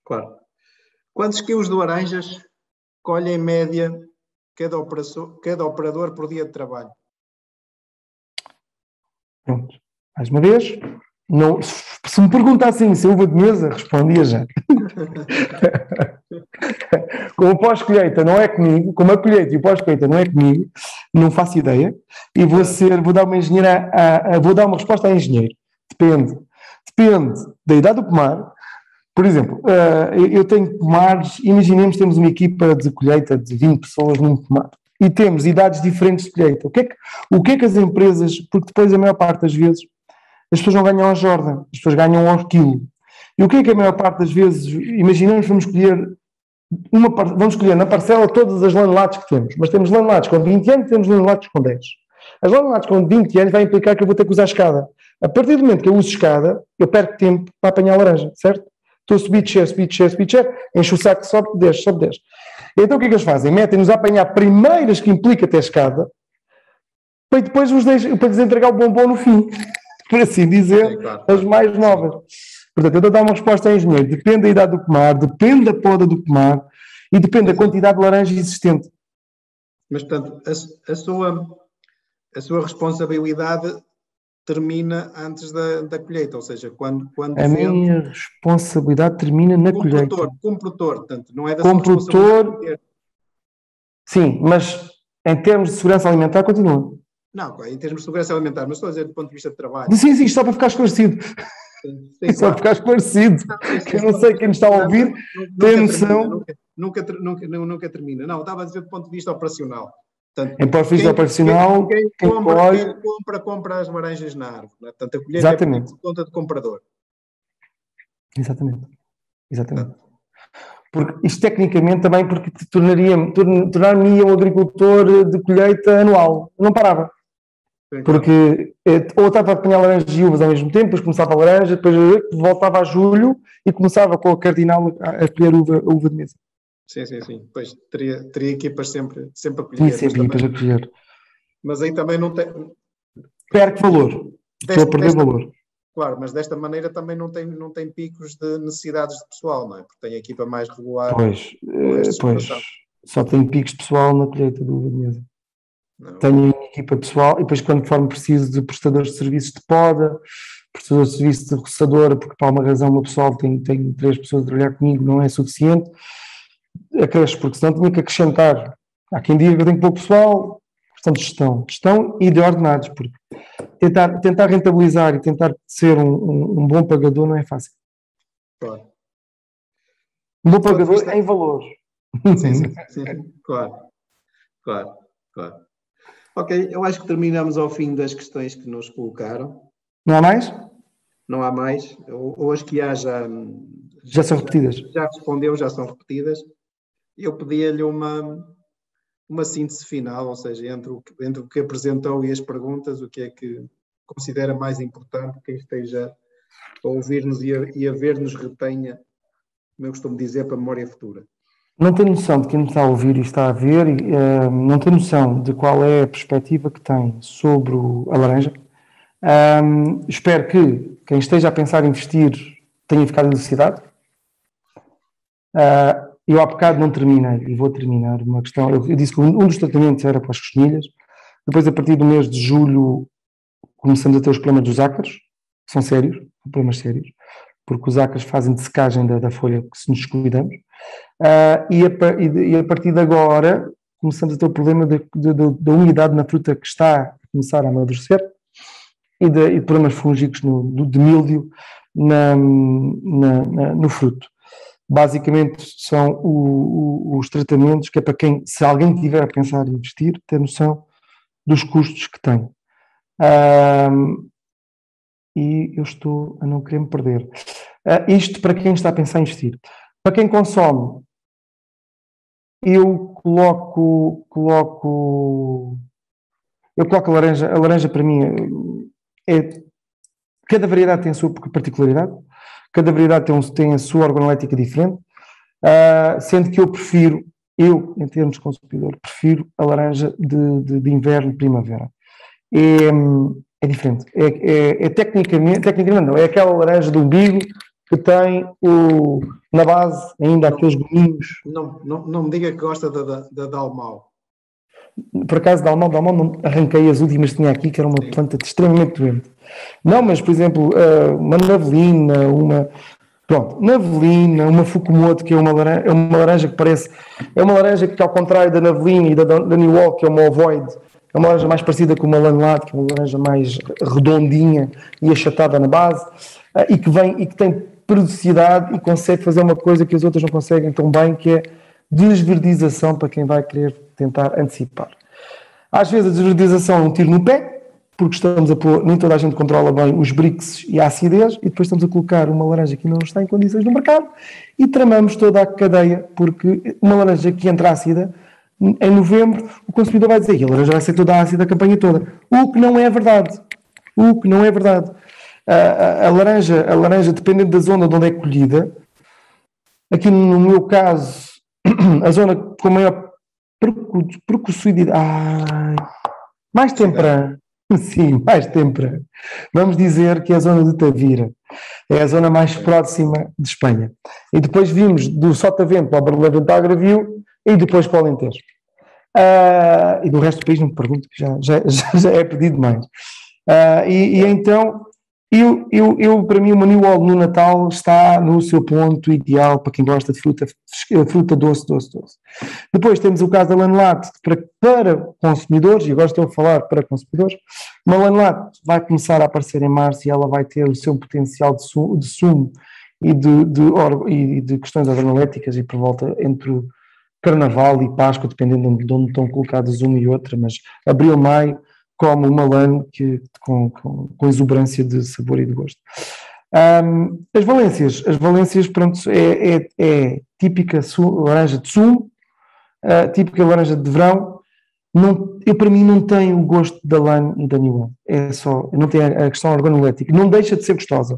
Claro. Quantos quilos de laranjas colhe em média cada operador por dia de trabalho? Pronto. Mais uma vez, não, se me perguntassem se uva de mesa, respondia já. Como o pós-colheita não é comigo, como a colheita e o pós-colheita não é comigo, não faço ideia, e vou dar uma engenheira, vou dar uma resposta a engenheiro. Depende da idade do pomar. Por exemplo, eu tenho pomares, imaginemos que temos uma equipa de colheita de 20 pessoas num pomar, e temos idades diferentes de colheita. O que é que as empresas, porque depois a maior parte das vezes as pessoas não ganham a jorda, as pessoas ganham ao quilo. E o que é que a maior parte das vezes, imaginemos que vamos escolher na parcela todas as lanelates que temos, mas temos lanelates com 20 anos e temos lanelates com 10. As lanelates com 20 anos vai implicar que eu vou ter que usar escada. A partir do momento que eu uso escada, eu perco tempo para apanhar a laranja, certo? Estou a subir, descer, encho o saco, sobe 10. Então o que é que eles fazem? Metem-nos a apanhar primeiras que implica ter escada, para depois para lhes entregar o bombom no fim, por assim dizer, claro. As mais novas. Portanto, eu estou a dar uma resposta ao engenheiro. Depende da idade do pomar, depende da poda do pomar e depende da quantidade de laranja existente. Mas, portanto, a sua responsabilidade termina antes da colheita, ou seja, quando a minha responsabilidade termina na colheita. Como produtor, portanto, não é da sua responsabilidade. Sim, mas em termos de segurança alimentar continua. Não, em termos de segurança alimentar, mas estou a dizer do ponto de vista de trabalho. Sim, só para ficar esclarecido. Sim, só para ficar esclarecido. Eu não sei quem nos está a ouvir, tem noção. Nunca termina. Não, estava a dizer do ponto de vista operacional. Portanto, em ponto de vista operacional, quem compra as laranjas na árvore. Né? Portanto, a colheita exatamente. É por conta do comprador. Exatamente. Porque isto tecnicamente também porque tornar-me um agricultor de colheita anual. Não parava. Porque ou estava a apanhar laranjas e uvas ao mesmo tempo, depois começava a laranja, depois voltava a julho e começava com a cardinal a colher uva de mesa. Sim. Depois teria equipas sempre a colher. Sim, sempre equipas a colher. Mas aí também não tem... Perde valor. Estou a perder valor. Claro, mas desta maneira também não tem picos de necessidades de pessoal, não é? Porque tem a equipa mais regular. Pois. Só tem picos de pessoal na colheita de uva de mesa. Não. Tenho uma equipa pessoal e depois quando for preciso de prestadores de serviços de poda, prestadores de serviço de roçadora, porque por alguma razão o meu pessoal tem 3 pessoas a trabalhar comigo, não é suficiente, acresce, porque senão tinha que acrescentar. Há quem diga que eu tenho pouco pessoal, questão de gestão e de ordenados, porque tentar rentabilizar e tentar ser um bom pagador não é fácil. Claro. Um bom pagador em valor. Sim, claro. Ok, eu acho que terminamos ao fim das questões que nos colocaram. Não há mais? Não há mais. Ou as que há já são repetidas. Já respondeu, já são repetidas. Eu pedia-lhe uma síntese final, ou seja, entre o que apresentou e as perguntas, o que é que considera mais importante, quem esteja a ouvir-nos e a ver-nos retenha, como eu costumo dizer, para a memória futura. Não tem noção de quem me está a ouvir e está a ver, não tem noção de qual é a perspectiva que tem sobre a laranja. Espero que quem esteja a pensar em investir tenha ficado elucidado. Eu há bocado não terminei e vou terminar uma questão. Eu disse que um dos tratamentos era para as costinhas. Depois, a partir do mês de julho, começamos a ter os problemas dos ácaros, que são sérios, problemas sérios, porque os ácaros fazem dessecagem da folha se nos descuidamos. E a partir de agora começamos a ter o problema da umidade na fruta que está a começar a amadurecer e de problemas fúngicos de míldio no fruto. Basicamente são os tratamentos que é para quem, se alguém tiver a pensar em investir, ter noção dos custos que tem. E eu estou a não querer me perder. Isto para quem está a pensar em investir. Para quem consome, eu coloco a laranja. A laranja para mim cada variedade tem a sua particularidade, cada variedade tem a sua organolética diferente, sendo que eu, em termos de consumidor, prefiro a laranja de inverno e primavera. É diferente. Tecnicamente não, é aquela laranja do umbigo, que tem na base ainda aqueles gominhos. Não me diga que gosta da Dalmau. Por acaso, Dalmau, não arranquei as últimas que tinha aqui, que era uma planta extremamente doente. Não, mas, por exemplo, uma navelina, navelina, uma Fukumoto, que é uma laranja que parece... É uma laranja que, ao contrário da navelina e da New York, que é uma ovoide, é uma laranja mais parecida com uma lanolate, que é uma laranja mais redondinha e achatada na base, e que tem periodicidade e consegue fazer uma coisa que as outras não conseguem tão bem, que é desverdização para quem vai querer tentar antecipar. Às vezes a desverdização é um tiro no pé, porque estamos a pôr, nem toda a gente controla bem os brixes e a acidez, e depois estamos a colocar uma laranja que não está em condições no mercado e tramamos toda a cadeia, porque uma laranja que entra ácida, em novembro, o consumidor vai dizer que a laranja vai ser toda ácida a campanha toda. O que não é verdade. A laranja, dependendo da zona de onde é colhida, aqui no meu caso, a zona com maior precociosidade, mais temprana, sim, mais temprana. Vamos dizer que é a zona de Tavira, é a zona mais próxima de Espanha. E depois vimos do Sotavento ao Barlavento ao Agravio e depois para o Alentejo. E do resto do país não me pergunto, que já é pedido mais. Então, para mim, o Maniwal no Natal está no seu ponto ideal para quem gosta de fruta doce. Depois temos o caso da Lanolate para consumidores, e agora estou a falar para consumidores. Uma Lanolate vai começar a aparecer em março e ela vai ter o seu potencial de sumo e de questões organoléticas e por volta entre o Carnaval e Páscoa, dependendo de onde estão colocadas uma e outra, mas abril, maio, como uma lã com exuberância de sabor e de gosto. As valências, pronto, é típica laranja de sumo, típica laranja de verão. Para mim não tem o gosto da lã e da New One, não tem a questão organolética, não deixa de ser gostosa.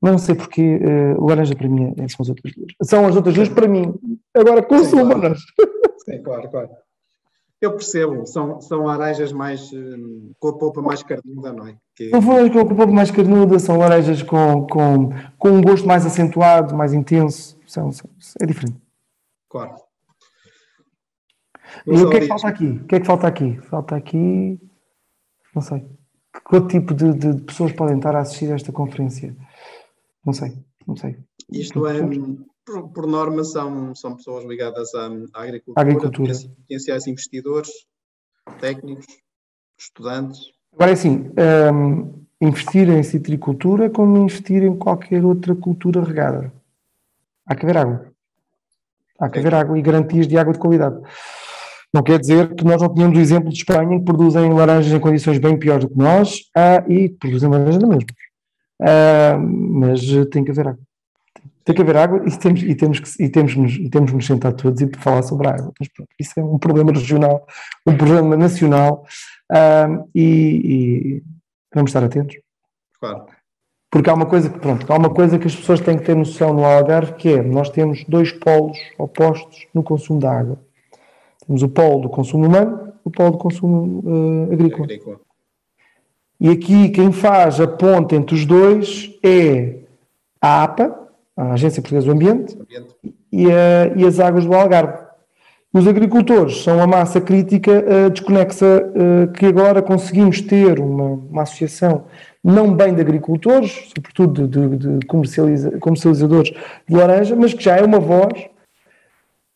Não sei porque laranja para mim são as outras duas. São as outras duas para mim. Agora consumam-nas. Sim, claro. Eu percebo, são laranjas mais com a polpa mais carnuda, não é? Não foram com a polpa mais carnuda, são laranjas com um gosto mais acentuado, mais intenso. É diferente. Claro. E o que é que falta aqui? O que é que falta aqui? Falta aqui... Não sei. Que outro tipo de pessoas podem estar a assistir a esta conferência? Não sei. Isto é... Por norma, são pessoas ligadas à agricultura. Potenciais investidores, técnicos, estudantes. Agora é assim, investir em citricultura é como investir em qualquer outra cultura regada. Há que haver água. Há que haver água e garantias de água de qualidade. Não quer dizer que nós não tenhamos o exemplo de Espanha, que produzem laranjas em condições bem piores do que nós, e produzem laranjas da mesma. Mas tem que haver água. Tem que haver água e temos que nos sentar todos e falar sobre a água. Mas pronto, isso é um problema regional, um problema nacional, e vamos estar atentos. Claro. Porque há uma coisa que as pessoas têm que ter noção no Algarve, que é, nós temos dois polos opostos no consumo da água. Temos o polo do consumo humano e o polo do consumo agrícola. E aqui quem faz a ponte entre os dois é a APA, a Agência Portuguesa do Ambiente, e as águas do Algarve. Os agricultores são a massa crítica desconexa, que agora conseguimos ter uma associação não bem de agricultores, sobretudo de comercializadores de laranja, mas que já é uma voz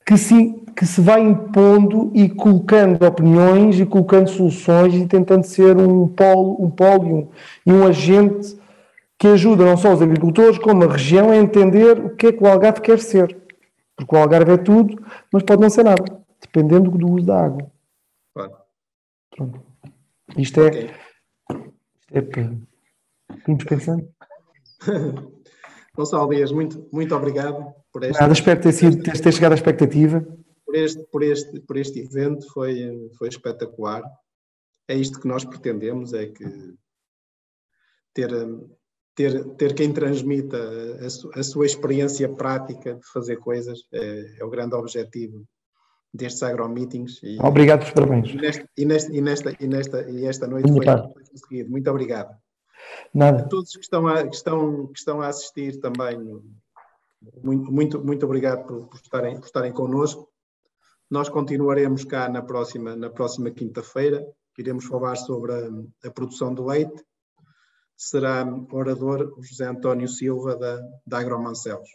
que se vai impondo e colocando opiniões e colocando soluções e tentando ser um polo e um agente que ajuda não só os agricultores, como a região a entender o que é que o Algarve quer ser. Porque o Algarve é tudo, mas pode não ser nada, dependendo do uso da água. Claro. Pronto. Isto é para irmos pensando. Gonçalo Dias, muito obrigado por este... espero ter chegado à expectativa. Por este evento, foi espetacular. É isto que nós pretendemos, é que ter quem transmita a sua experiência prática de fazer coisas é o grande objetivo destes agromeetings. Obrigado pelos parabéns. E esta noite foi conseguido. Muito obrigado. Nada. A todos que estão a assistir também, muito obrigado por estarem connosco. Nós continuaremos cá na próxima quinta-feira. Iremos falar sobre a produção do leite. Será orador o José António Silva da Agromancelos.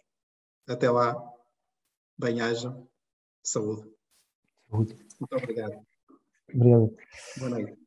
Até lá, bem-aja, saúde. Saúde. Muito obrigado. Obrigado. Boa noite.